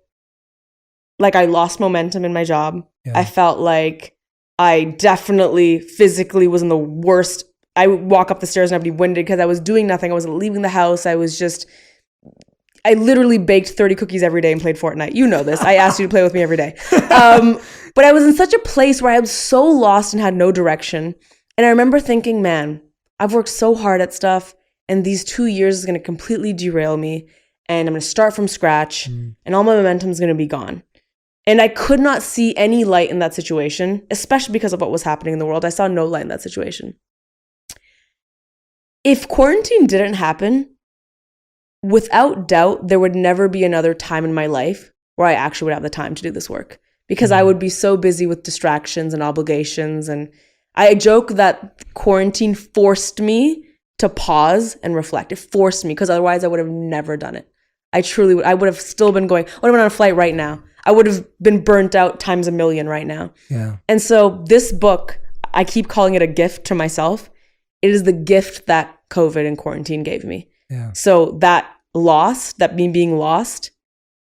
like I lost momentum in my job. Yeah. I felt like I definitely physically was in the worst. I would walk up the stairs and I'd be winded because I was doing nothing. I wasn't leaving the house. I literally baked 30 cookies every day and played Fortnite. You know this. I asked you to play with me every day. But I was in such a place where I was so lost and had no direction. And I remember thinking, man, I've worked so hard at stuff and these 2 years is going to completely derail me. And I'm going to start from scratch and all my momentum is going to be gone. And I could not see any light in that situation, especially because of what was happening in the world. I saw no light in that situation. If quarantine didn't happen, without doubt, there would never be another time in my life where I actually would have the time to do this work because I would be so busy with distractions and obligations. And I joke that quarantine forced me to pause and reflect. It forced me because otherwise I would have never done it. I truly would. I would have still been going. I would have been on a flight right now. I would have been burnt out times a million right now. Yeah. And so this book, I keep calling it a gift to myself. It is the gift that COVID and quarantine gave me. Yeah. So that loss, that me being lost,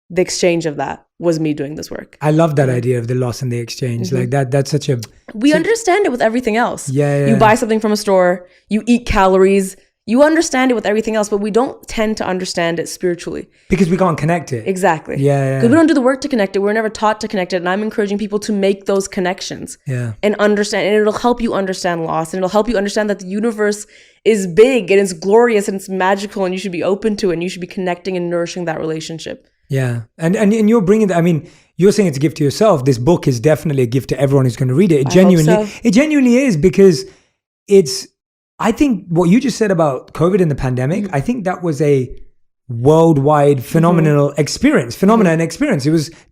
the exchange of that was me doing this work.
I love that idea of the loss and the exchange. Like that's such a...
We understand it with everything else.
Yeah.
You buy something from a store, you eat calories, you understand it with everything else, but we don't tend to understand it spiritually.
Because we can't connect it.
Exactly.
Yeah.
Because we don't do the work to connect it. We're never taught to connect it. And I'm encouraging people to make those connections.
Yeah.
And understand. And it'll help you understand loss. And it'll help you understand that the universe is big and it's glorious and it's magical and you should be open to it and you should be connecting and nourishing that relationship.
Yeah. And you're bringing that, I mean, you're saying it's a gift to yourself. This book is definitely a gift to everyone who's going to read it. It genuinely is because I think what you just said about COVID and the pandemic, I think that was a worldwide phenomenal experience.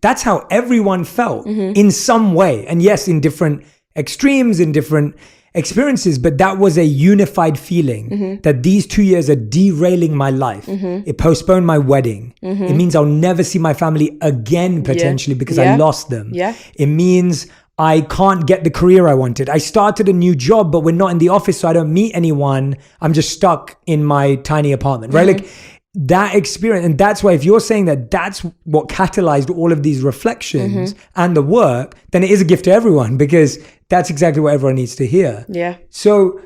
That's how everyone felt in some way. And yes, in different extremes, in different experiences, but that was a unified feeling that these 2 years are derailing my life. It postponed my wedding. It means I'll never see my family again potentially because I lost them. It means I can't get the career I wanted. I started a new job, but we're not in the office, so I don't meet anyone. I'm just stuck in my tiny apartment, right? Like that experience. And that's why if you're saying that that's what catalyzed all of these reflections and the work, then it is a gift to everyone because that's exactly what everyone needs to hear.
Yeah.
So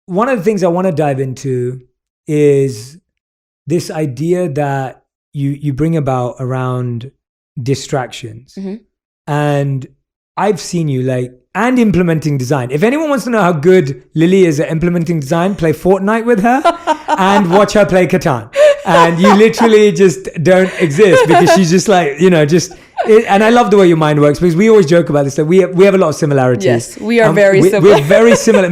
one of the things I want to dive into is this idea that you bring about around distractions. And I've seen you and implementing design. If anyone wants to know how good Lilly is at implementing design, play Fortnite with her and watch her play Catan. And you literally just don't exist because she's just and I love the way your mind works because we always joke about this. That we have a lot of similarities.
Yes, we are very similar.
We're very similar.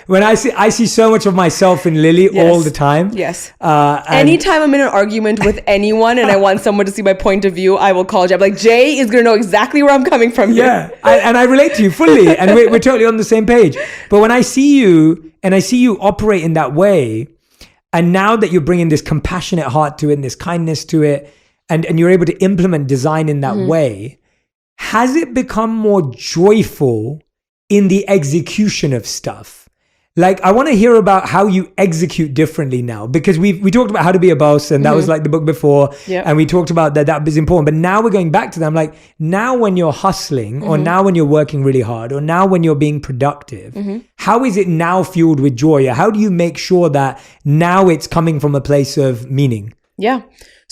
When I see so much of myself in Lilly all the time.
Yes. Anytime I'm in an argument with anyone and I want someone to see my point of view, I will call Jay. I'm like, Jay is going to know exactly where I'm coming from here.
Yeah, and I relate to you fully, and we're totally on the same page. But when I see you and I see you operate in that way, and now that you're bringing this compassionate heart to it and this kindness to it, and you're able to implement design in that way, has it become more joyful in the execution of stuff? Like, I want to hear about how you execute differently now, because we talked about how to be a boss, and that was like the book before.
Yep.
And we talked about that is important. But now we're going back to them. Like, now when you're hustling, or now when you're working really hard, or now when you're being productive, how is it now fueled with joy? Or how do you make sure that now it's coming from a place of meaning?
Yeah.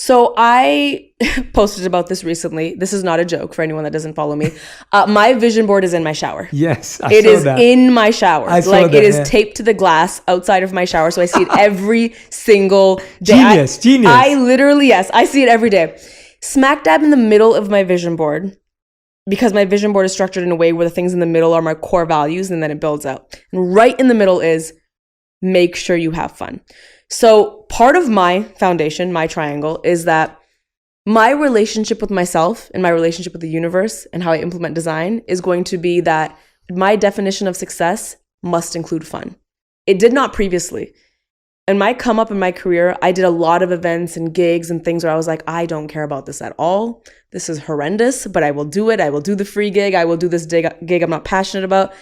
So I posted about this recently. This is not a joke for anyone that doesn't follow me. My vision board is in my shower.
Yes,
it is in my shower. Like, it is
yeah.
taped to the glass outside of my shower, so I see it every single day.
Genius.
I literally, yes, I see it every day. Smack dab in the middle of my vision board, because my vision board is structured in a way where the things in the middle are my core values, and then it builds out. And right in the middle is make sure you have fun. So part of my foundation, my triangle, is that my relationship with myself and my relationship with the universe and how I implement design is going to be that my definition of success must include fun. It did not previously. In my come up in my career, I did a lot of events and gigs and things where I was like, I don't care about this at all. This is horrendous, but I will do it. I will do the free gig. I will do this gig I'm not passionate about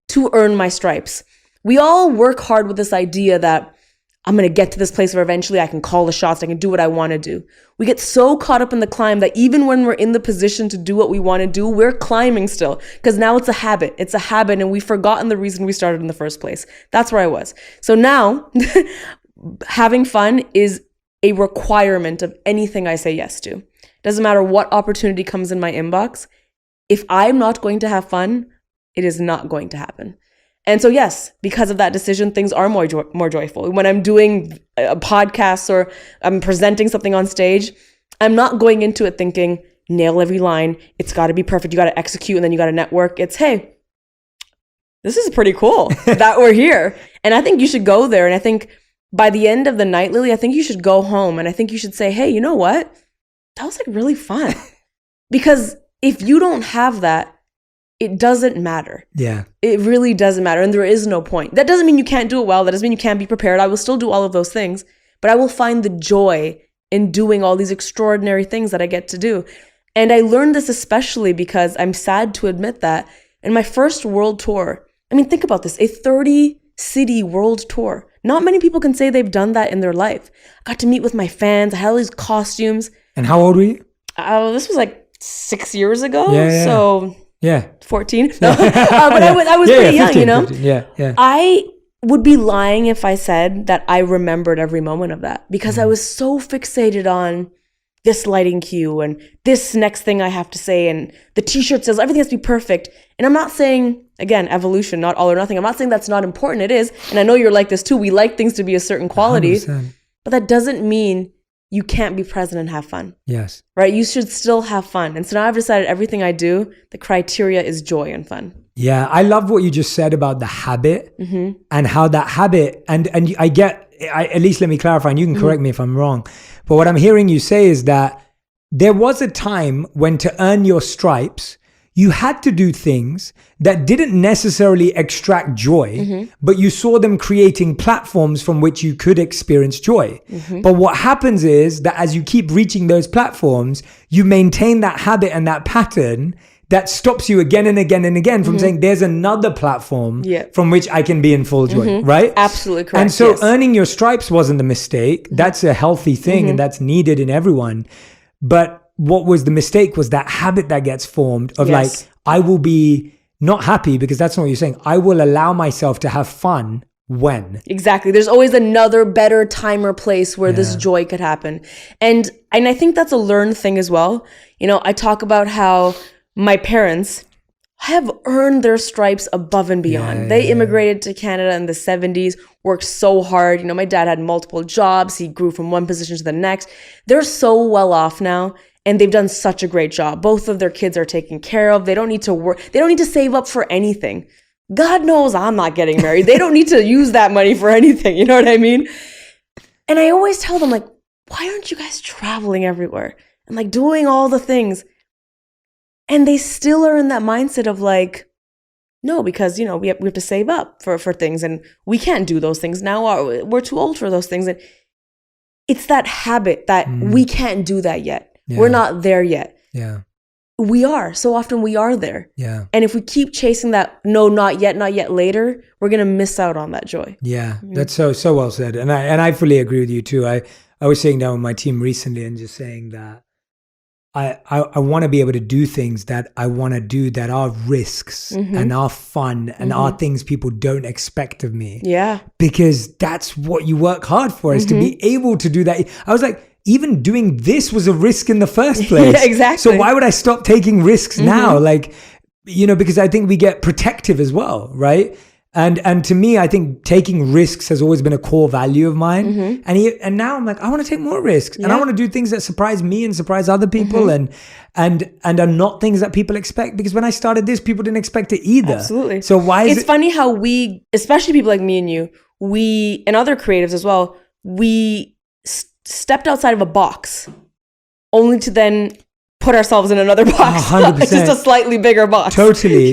to earn my stripes. We all work hard with this idea that I'm going to get to this place where eventually I can call the shots. I can do what I want to do. We get so caught up in the climb that even when we're in the position to do what we want to do, we're climbing still, because now it's a habit. It's a habit, and we've forgotten the reason we started in the first place. That's where I was. So now having fun is a requirement of anything I say yes to. Doesn't matter what opportunity comes in my inbox. If I'm not going to have fun, it is not going to happen. And so, yes, because of that decision, things are more joyful. When I'm doing a podcast or I'm presenting something on stage, I'm not going into it thinking, nail every line. It's got to be perfect. You got to execute, and then you got to network. It's, hey, this is pretty cool that we're here. And I think you should go there. And I think by the end of the night, Lily, I think you should go home. And I think you should say, hey, you know what? That was like really fun. Because if you don't have that, it doesn't matter.
Yeah.
It really doesn't matter. And there is no point. That doesn't mean you can't do it well. That doesn't mean you can't be prepared. I will still do all of those things, but I will find the joy in doing all these extraordinary things that I get to do. And I learned this especially because I'm sad to admit that in my first world tour, I mean, think about this, a 30-city world tour. Not many people can say they've done that in their life. I got to meet with my fans. I had all these costumes.
And how old were you?
This was like 6 years ago.
Yeah.
So...
yeah.
14. No. But I was pretty
15,
young, you know?
15. Yeah.
I would be lying if I said that I remembered every moment of that, because I was so fixated on this lighting cue and this next thing I have to say, and the t-shirt says everything has to be perfect. And I'm not saying, again, evolution, not all or nothing. I'm not saying that's not important. It is. And I know you're like this too. We like things to be a certain quality,
100%.
But that doesn't mean you can't be present and have fun.
Yes.
Right? You should still have fun. And so now I've decided everything I do, the criteria is joy and fun.
Yeah. I love what you just said about the habit and how that habit, and I get, at least let me clarify, and you can correct me if I'm wrong. But what I'm hearing you say is that there was a time when to earn your stripes, you had to do things that didn't necessarily extract joy, but you saw them creating platforms from which you could experience joy. But what happens is that as you keep reaching those platforms, you maintain that habit and that pattern that stops you again and again and again from saying there's another platform from which I can be in full joy, right?
Absolutely correct.
And so earning your stripes wasn't a mistake. That's a healthy thing and that's needed in everyone. But what was the mistake was that habit that gets formed of like, I will be not happy, because that's not what you're saying. I will allow myself to have fun when.
Exactly. There's always another better time or place where this joy could happen. And I think that's a learned thing as well. You know, I talk about how my parents have earned their stripes above and beyond. They immigrated to Canada in the 70s, worked so hard. You know, my dad had multiple jobs. He grew from one position to the next. They're so well off now. And they've done such a great job. Both of their kids are taken care of. They don't need to work. They don't need to save up for anything. God knows I'm not getting married. They don't need to use that money for anything. You know what I mean? And I always tell them, like, why aren't you guys traveling everywhere and like doing all the things? And they still are in that mindset of like, no, because, you know, we have to save up for things, and we can't do those things now. We're too old for those things. And it's that habit that we can't do that yet. We're not there yet. we are. So often we are there.
Yeah.
And if we keep chasing that, no, not yet, later, we're going to miss out on that joy.
Yeah. That's so well said. And I fully agree with you too. I was sitting down with my team recently and just saying that I want to be able to do things that I want to do that are risks and are fun and are things people don't expect of me.
Yeah.
Because that's what you work hard for, is to be able to do that. I was like, even doing this was a risk in the first place.
Yeah, exactly.
So why would I stop taking risks now? Like, because I think we get protective as well, right? And to me, I think taking risks has always been a core value of mine. And now I'm like, I want to take more risks, and I want to do things that surprise me and surprise other people, and are not things that people expect. Because when I started this, people didn't expect it either.
Absolutely.
So why is
it's funny how we, especially people like me and you, we and other creatives as well, we stepped outside of a box, only to then put ourselves in another box.
100%.
It's just a slightly bigger box.
Totally.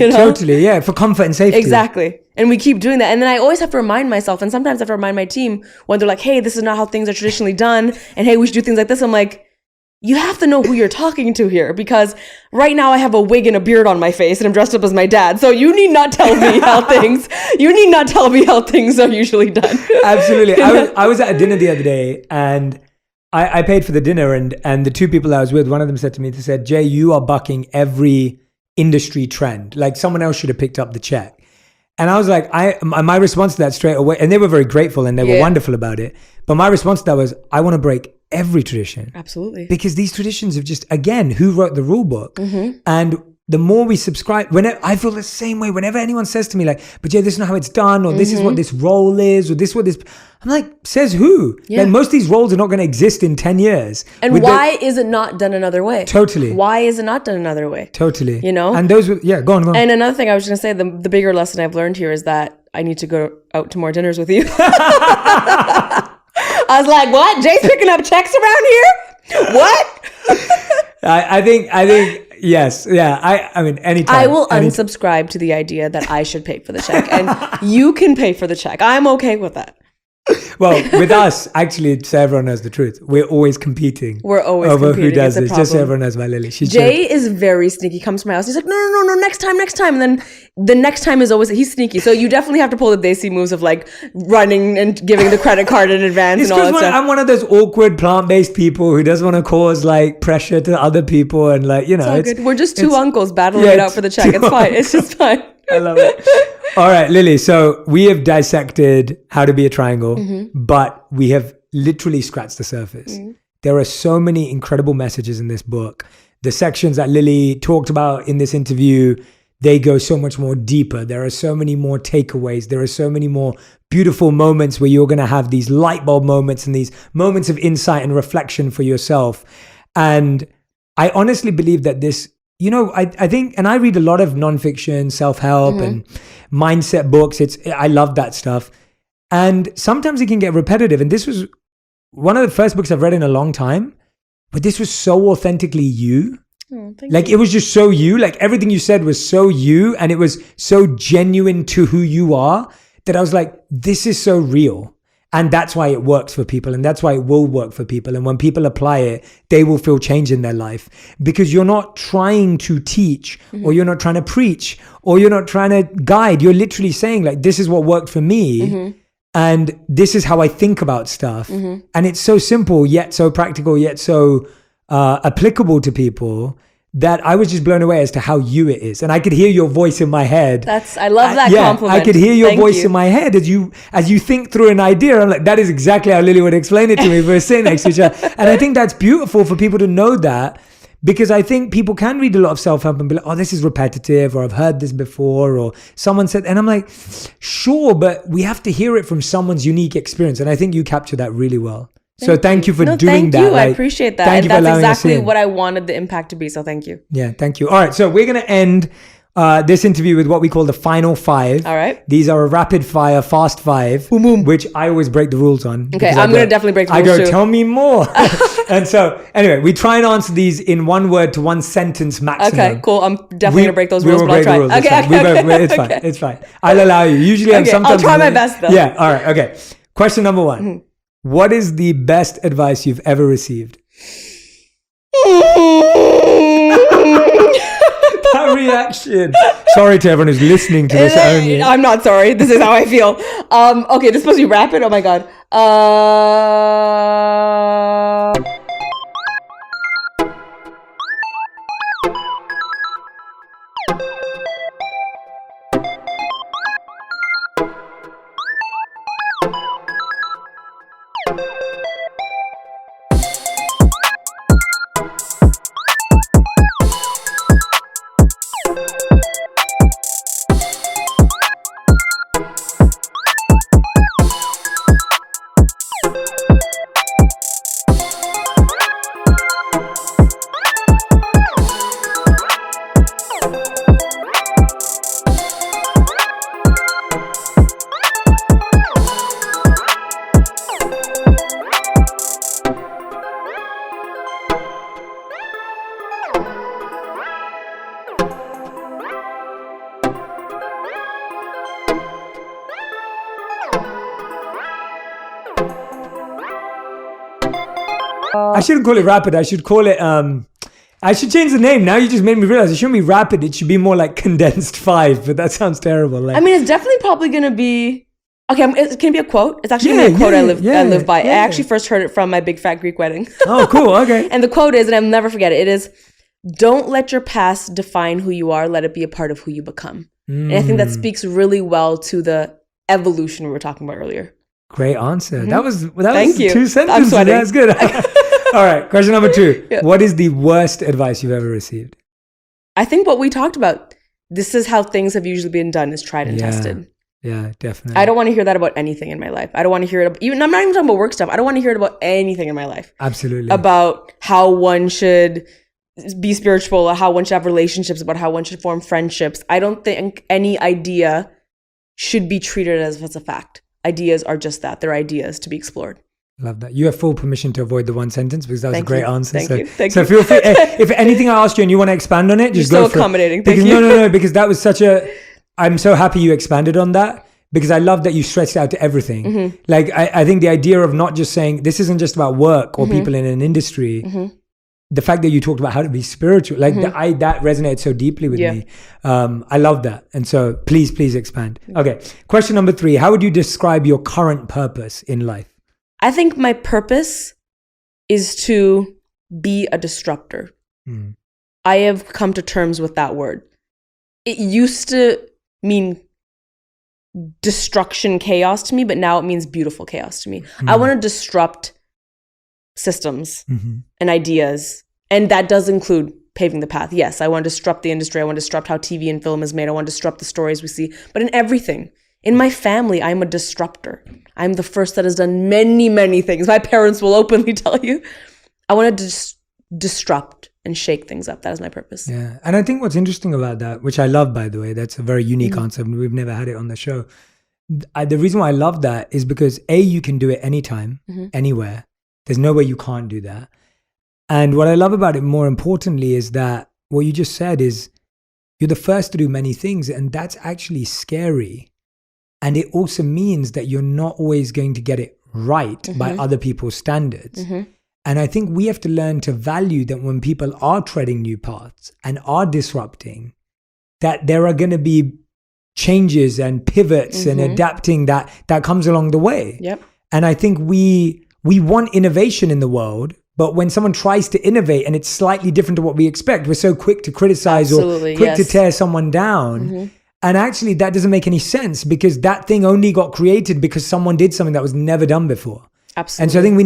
Yeah, for comfort and safety.
Exactly. And we keep doing that. And then I always have to remind myself, and sometimes I have to remind my team when they're like, hey, this is not how things are traditionally done, and hey, we should do things like this. I'm like, you have to know who you're talking to here, because right now I have a wig and a beard on my face and I'm dressed up as my dad. So you need not tell me how things are usually done.
Absolutely. I was at a dinner the other day, and I paid for the dinner, and the two people I was with, one of them said to me, they said, Jay, you are bucking every industry trend. Like, someone else should have picked up the check. And I was like, my response to that straight away, and they were very grateful and they were wonderful about it. But my response to that was, I want to break every tradition.
Absolutely.
Because these traditions have just, again, who wrote the rule book? And the more we subscribe, I feel the same way whenever anyone says to me like, but Jay, this is not how it's done, or this is what this role is, or this is what this, I'm like, says who?
Yeah.
Like, most of these roles are not going to exist in 10 years.
And why is it not done another way?
Totally.
Why is it not done another way?
Totally.
You know?
And those were, go on.
And another thing I was just going to say, the bigger lesson I've learned here is that I need to go out to more dinners with you. I was like, what? Jay's picking up checks around here? What?
I think yes. Yeah. I mean, anytime.
I will unsubscribe to the idea that I should pay for the check, and you can pay for the check. I'm okay with that.
Well, with us, actually, so everyone knows the truth, we're always competing.
We're always
over
competing.
Who does
it's
this. Just so everyone knows about Lily.
Jay is very sneaky. He comes to my house. He's like, no, next time. And then the next time is always, he's sneaky. So you definitely have to pull the Desi moves of like running and giving the credit card in advance and all that stuff.
I'm one of those awkward plant-based people who doesn't want to cause like pressure to other people, and like,
it's all good. We're just two uncles battling it out for the check. It's fine. It's just fine.
I love it. All right, Lily. So we have dissected how to be a triangle, but we have literally scratched the surface. There are so many incredible messages in this book. The sections that Lily talked about in this interview, they go so much more deeper. There are so many more takeaways. There are so many more beautiful moments where you're going to have these light bulb moments and these moments of insight and reflection for yourself. And I honestly believe that this, I think, and I read a lot of nonfiction, self-help and mindset books. I love that stuff. And sometimes it can get repetitive. And this was one of the first books I've read in a long time, but this was so authentically you. Like, it was just so you, like everything you said was so you, and it was so genuine to who you are, that I was like, this is so real. And that's why it works for people, and that's why it will work for people. And when people apply it, they will feel change in their life, because you're not trying to teach or you're not trying to preach or you're not trying to guide. You're literally saying like, this is what worked for me. And this is how I think about stuff. And it's so simple, yet so practical, yet so applicable to people, that I was just blown away as to how you it is. And I could hear your voice in my head.
I love that compliment.
I could hear your voice in my head as you think through an idea. I'm like, that is exactly how Lily would explain it to me if we were sitting next to each other. And I think that's beautiful for people to know that, because I think people can read a lot of self-help and be like, oh, this is repetitive, or I've heard this before, or someone said, and I'm like, sure, but we have to hear it from someone's unique experience. And I think you capture that really well. So thank you for doing that.
Thank you. I appreciate that. And that's exactly what I wanted the impact to be. So thank you.
Yeah, thank you. All right. So we're going to end this interview with what we call the final 5.
All right.
These are a rapid fire, fast 5, which I always break the rules on.
Okay. I'm going to definitely break the rules too.
Tell me more. And so anyway, we try and answer these in 1 word to 1 sentence maximum.
Okay, cool. I'm definitely going to break those rules, but I'll try.
It's fine. It's fine. I'll allow you. Usually I'm sometimes...
I'll try my best though.
Yeah. All right. Okay. Question number 1. What is the best advice you've ever received? That reaction. Sorry to everyone who's listening to this only.
I'm not sorry. This is how I feel. Okay, this is supposed to be rapid? Oh my God.
I shouldn't call it rapid. I should call it, I should change the name. Now you just made me realize it shouldn't be rapid. It should be more like condensed 5, but that sounds terrible. Like,
I mean, it's definitely probably going to be, okay, can it be a quote? It's actually going to be a quote I live by. I actually first heard it from my big fat Greek wedding.
Oh, cool. Okay.
And the quote is, and I'll never forget it, it is, don't let your past define who you are. Let it be a part of who you become. And I think that speaks really well to the evolution we were talking about earlier.
Great answer.
Mm-hmm.
That was
Thank you.
2 sentences.
I'm sweating.
That's good. All right. Question number 2. Yeah. What is the worst advice you've ever received?
I think what we talked about, this is how things have usually been done, is tried and tested.
Yeah, definitely.
I don't want to hear that about anything in my life. I don't want to hear it about, even, I'm not even talking about work stuff. I don't want to hear it about anything in my life.
Absolutely.
About how one should be spiritual, or how one should have relationships, about how one should form friendships. I don't think any idea should be treated as if it's a fact. Ideas are just that. They're ideas to be explored. Love
that. You have full permission to avoid the one sentence because that was a great answer.
Thank
you. Feel free. If anything I asked you and you want to expand on it, just
You're
go
so accommodating.
Thank you. No, because that was such a... I'm so happy you expanded on that because I love that you stretched out to everything. Mm-hmm. Like, I think the idea of not just saying, this isn't just about work or people in an industry. Mm-hmm. The fact that you talked about how to be spiritual, like that resonated so deeply with me. I love that. And so please expand. Okay. Question number 3. How would you describe your current purpose in life?
I think my purpose is to be a disruptor. I have come to terms with that word. It used to mean destruction, chaos to me, but now it means beautiful chaos to me. I want to disrupt systems and ideas. And that does include paving the path. Yes, I want to disrupt the industry. I want to disrupt how TV and film is made. I want to disrupt the stories we see. But in everything, in my family, I'm a disruptor. I'm the first that has done many, many things. My parents will openly tell you. I want to disrupt and shake things up. That is my purpose.
Yeah. And I think what's interesting about that, which I love, by the way, that's a very unique concept. We've never had it on the show. The reason why I love that is because you can do it anytime, anywhere. There's no way you can't do that. And what I love about it more importantly is that what you just said is you're the first to do many things, and that's actually scary. And it also means that you're not always going to get it right by other people's standards. And I think we have to learn to value that when people are treading new paths and are disrupting, that there are going to be changes and pivots and adapting that comes along the way.
Yep.
And I think we want innovation in the world, but when someone tries to innovate and it's slightly different to what we expect, we're so quick to criticize or quick to tear someone down. And actually that doesn't make any sense because that thing only got created because someone did something that was never done before.
Absolutely.
And so I think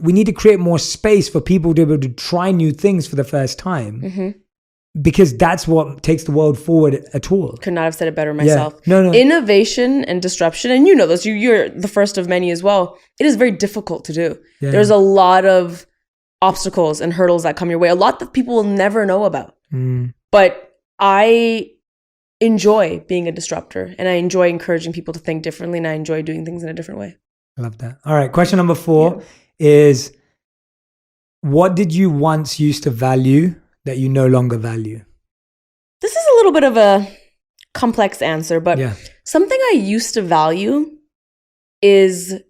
we need to create more space for people to be able to try new things for the first time. Because that's what takes the world forward at all.
Could not have said it better myself.
Yeah. No.
Innovation and disruption, and you know this, you're the first of many as well. It is very difficult to do. Yeah. There's a lot of obstacles and hurdles that come your way, a lot that people will never know about. But I enjoy being a disruptor, and I enjoy encouraging people to think differently, and I enjoy doing things in a different way.
I love that. All right, question number 4 is, what did you once used to value that you no longer value?
This is a little bit of a complex answer, but something I used to value is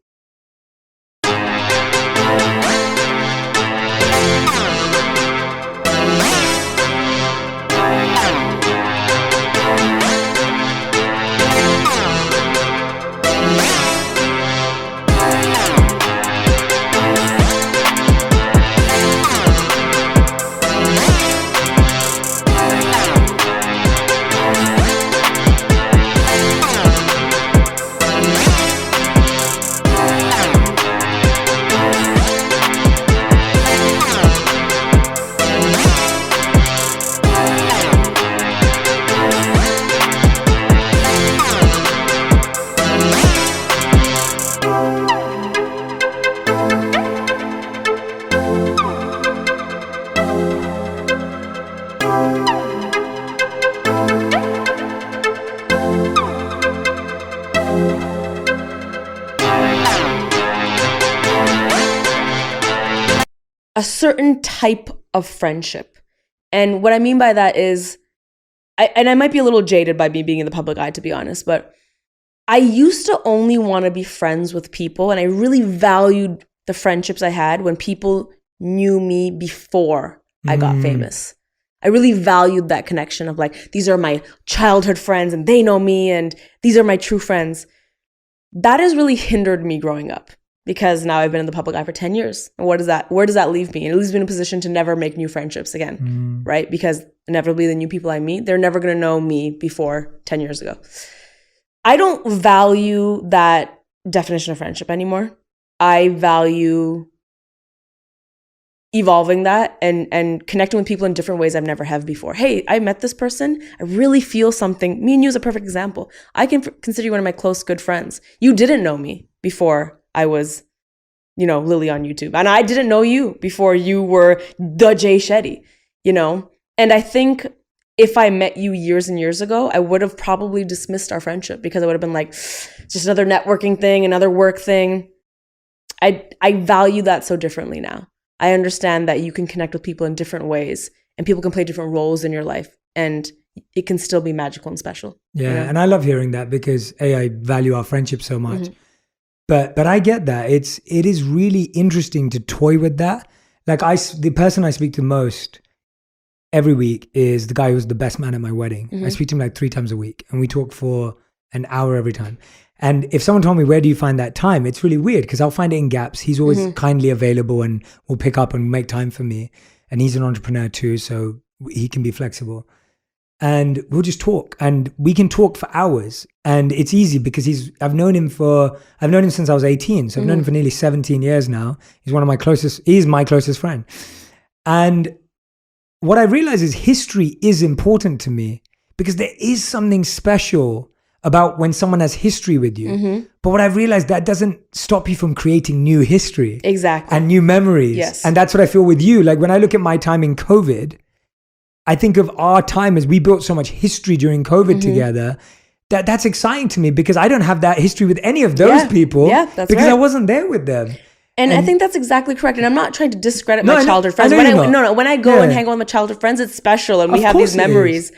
a certain type of friendship. And what I mean by that is, I might be a little jaded by me being in the public eye, to be honest, but I used to only want to be friends with people, and I really valued the friendships I had when people knew me before I got famous. I really valued that connection of like, these are my childhood friends and they know me and these are my true friends. That has really hindered me growing up because now I've been in the public eye for 10 years. And where does that leave me? It leaves me in a position to never make new friendships again, right? Because inevitably the new people I meet, they're never going to know me before 10 years ago. I don't value that definition of friendship anymore. I value evolving that and connecting with people in different ways I've never have before. Hey, I met this person. I really feel something. Me and you is a perfect example. I can consider you one of my close, good friends. You didn't know me before I was, Lilly on YouTube. And I didn't know you before you were the Shetty, And I think if I met you years and years ago, I would have probably dismissed our friendship because I would have been like, just another networking thing, another work thing. I value that so differently now. I understand that you can connect with people in different ways and people can play different roles in your life and it can still be magical and special.
Yeah. And I love hearing that because I value our friendship so much. But I get that. It is really interesting to toy with that. Like the person I speak to most every week is the guy who's the best man at my wedding. I speak to him like 3 times a week and we talk for an hour every time. And if someone told me, where do you find that time? It's really weird because I'll find it in gaps. He's always kindly available and will pick up and make time for me. And he's an entrepreneur too, so he can be flexible. And we'll just talk and we can talk for hours. And it's easy because I've known him since I was 18. So I've known him for nearly 17 years now. He's my closest friend. And what I realize is history is important to me because there is something special about when someone has history with you. But what I've realized, that doesn't stop you from creating new history.
Exactly.
And new memories.
Yes.
And that's what I feel with you. Like when I look at my time in COVID, I think of our time as we built so much history during COVID together. That's exciting to me because I don't have that history with any of those people.
Yeah, that's
because
right.
I wasn't there with them.
And I think that's exactly correct. And I'm not trying to discredit my childhood friends. When I go and hang out with my childhood friends, it's special and we have these memories.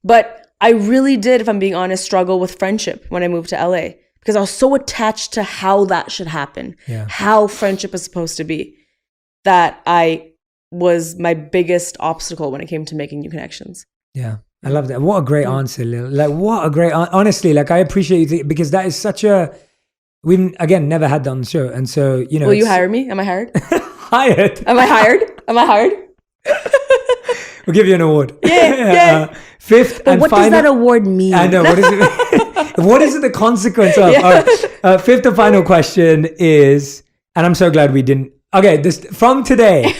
But I really did, if I'm being honest, struggle with friendship when I moved to LA because I was so attached to how that should happen, how friendship is supposed to be, that I was my biggest obstacle when it came to making new connections. Yeah.
I love that. What a great answer, Lil. Like, what a great honestly, like I appreciate you because that is such we've, again, never had that on the show. And so, Will
you hire me? Am I hired?
Hired?
Am I hired?
We'll give you an award.
Yeah.
Fifth
but
and
what
final.
Does that award mean?
I know. What is it? What is it the consequence of? Yeah. Fifth and final question is, and I'm so glad we didn't. Okay, from today,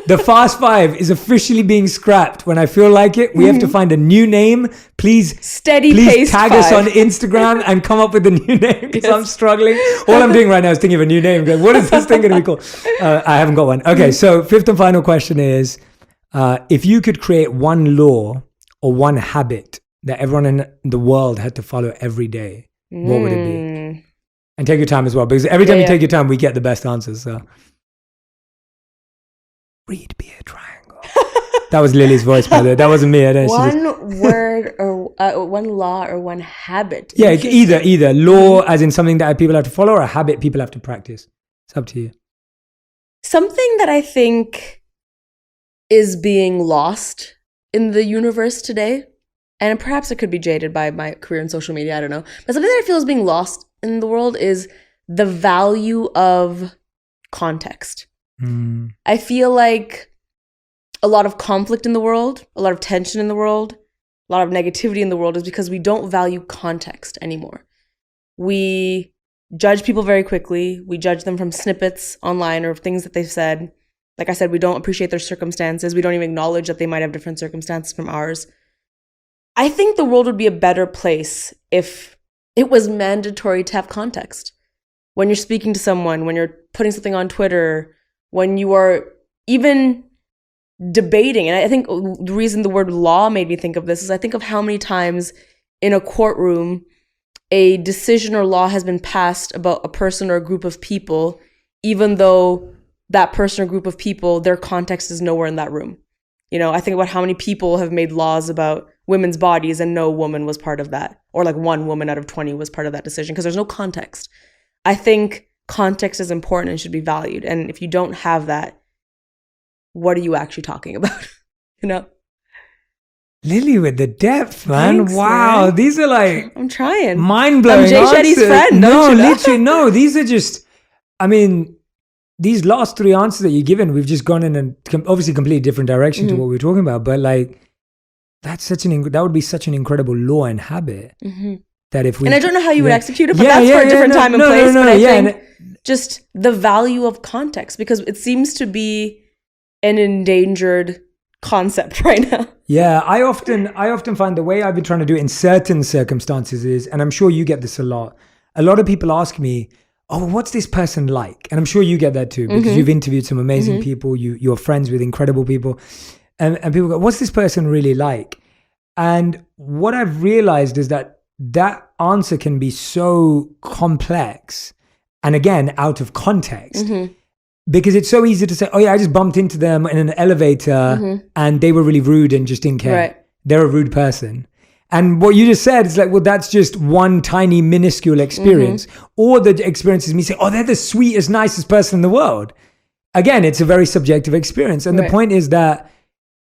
the Fast Five is officially being scrapped. When I feel like it, we have to find a new name. Please tag us on Instagram and come up with a new name because I'm struggling. All I'm doing right now is thinking of a new name. What is this thing going to be called? I haven't got one. Okay, so fifth and final question is, if you could create one law or one habit that everyone in the world had to follow every day, what would it be? And take your time as well, because every time you take your time, we get the best answers. So, read be a triangle. That was Lily's voice, by the way. That wasn't me.
One word or one law or one habit.
Yeah, either law, as in something that people have to follow, or a habit people have to practice. It's up to you.
Something that I think is being lost in the universe today, and perhaps it could be jaded by my career in social media, I don't know, but something that I feel is being lost in the world is the value of context. I feel like a lot of conflict in the world, a lot of tension in the world, a lot of negativity in the world is because we don't value context anymore. We judge people very quickly. We judge them from snippets online or things that they've said. Like I said, we don't appreciate their circumstances. We don't even acknowledge that they might have different circumstances from ours. I think the world would be a better place if it was mandatory to have context. When you're speaking to someone, when you're putting something on Twitter, when you are even debating. And I think the reason the word law made me think of this is I think of how many times in a courtroom a decision or law has been passed about a person or a group of people, even though that person or group of people, their context is nowhere in that room. You know, I think about how many people have made laws about women's bodies and no woman was part of that. Or like one woman out of 20 was part of that decision because there's no context. I think context is important and should be valued. And if you don't have that, what are you actually talking about? You know?
Lily with the depth, man.
Thanks,
wow.
man.
These are like
I'm trying.
mind-blowing
I'm Jay Shetty's
answers.
friend.
No,
Don't you know?
literally, no. These are just, I mean, these last three answers that you've given, we've just gone in a obviously completely different direction to what we were talking about. But like, that would be such an incredible law and habit that if we...
And I don't know how you would execute it, but that's for a different time and place. But I think just the value of context, because it seems to be an endangered concept right now.
Yeah, I often find the way I've been trying to do it in certain circumstances is, and I'm sure you get this a lot of people ask me, oh, what's this person like? And I'm sure you get that too, because you've interviewed some amazing people, you're friends with incredible people, and people go, what's this person really like? And what I've realized is that answer can be so complex, and again, out of context. Because it's so easy to say, oh yeah, I just bumped into them in an elevator and they were really rude and just didn't care.
Right.
They're a rude person. And what you just said is like, well, that's just one tiny minuscule experience. Or the experience is me saying, oh, they're the sweetest, nicest person in the world. Again, it's a very subjective experience. And the point is that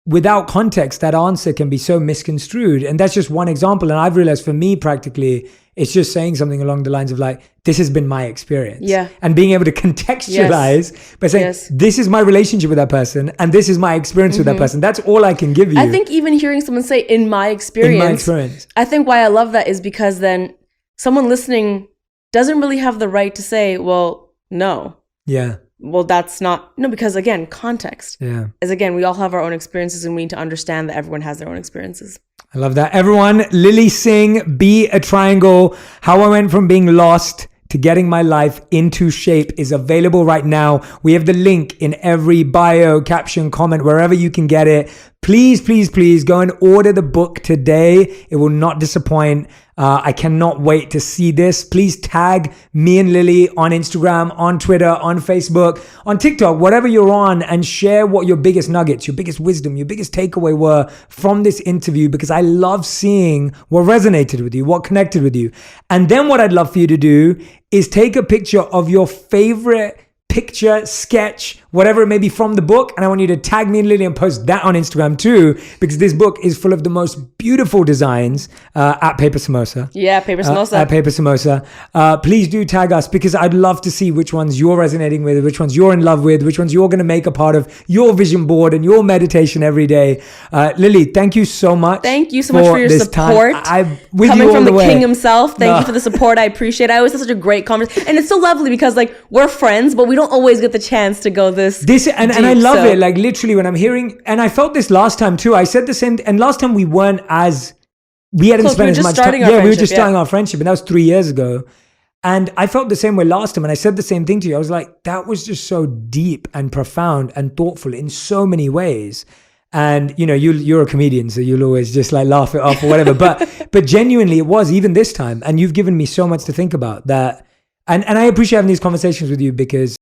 without context, that answer can be so misconstrued. And that's just one example. And I've realized for me, practically, it's just saying something along the lines of like, this has been my experience.
Yeah.
And being able to contextualize by saying, this is my relationship with that person and this is my experience with that person. That's all I can give you.
I think even hearing someone say, in my experience, I think why I love that is because then someone listening doesn't really have the right to say, well, no.
Yeah.
Well, that's not, no, because again, context.
Yeah.
Is again, we all have our own experiences and we need to understand that everyone has their own experiences.
I love that. Everyone, Lilly Singh, Be a Triangle, How I Went from Being Lost to Getting My Life into Shape is available right now. We have the link in every bio, caption, comment, wherever you can get it. Please, please, please go and order the book today. It will not disappoint. I cannot wait to see this. Please tag me and Lilly on Instagram, on Twitter, on Facebook, on TikTok, whatever you're on, and share what your biggest nuggets, your biggest wisdom, your biggest takeaway were from this interview, because I love seeing what resonated with you, what connected with you. And then what I'd love for you to do is take a picture of your favorite picture, sketch, whatever it may be from the book. And I want you to tag me and Lilly and post that on Instagram too, because this book is full of the most beautiful designs at Paper Samosa.
Yeah, Paper Samosa.
At Paper Samosa. Please do tag us, because I'd love to see which ones you're resonating with, which ones you're in love with, which ones you're going to make a part of your vision board and your meditation every day. Lilly, thank you so much.
Thank you so much for your support.
I'm with
coming
you all
from the
way.
king himself. Thank you for the support. I appreciate it. I always have such a great conversation. And it's so lovely because like we're friends, but we don't always get the chance to go this
and I love it. Like literally when I'm hearing, and I felt this last time too, I said the same, and last time we hadn't spent as much time. Yeah, we were just starting our friendship, and that was 3 years ago. And I felt the same way last time, and I said the same thing to you. I was like, that was just so deep and profound and thoughtful in so many ways. And you know, you're a comedian, so you'll always just like laugh it off or whatever. but genuinely, it was even this time, and you've given me so much to think about that. And I appreciate having these conversations with you, because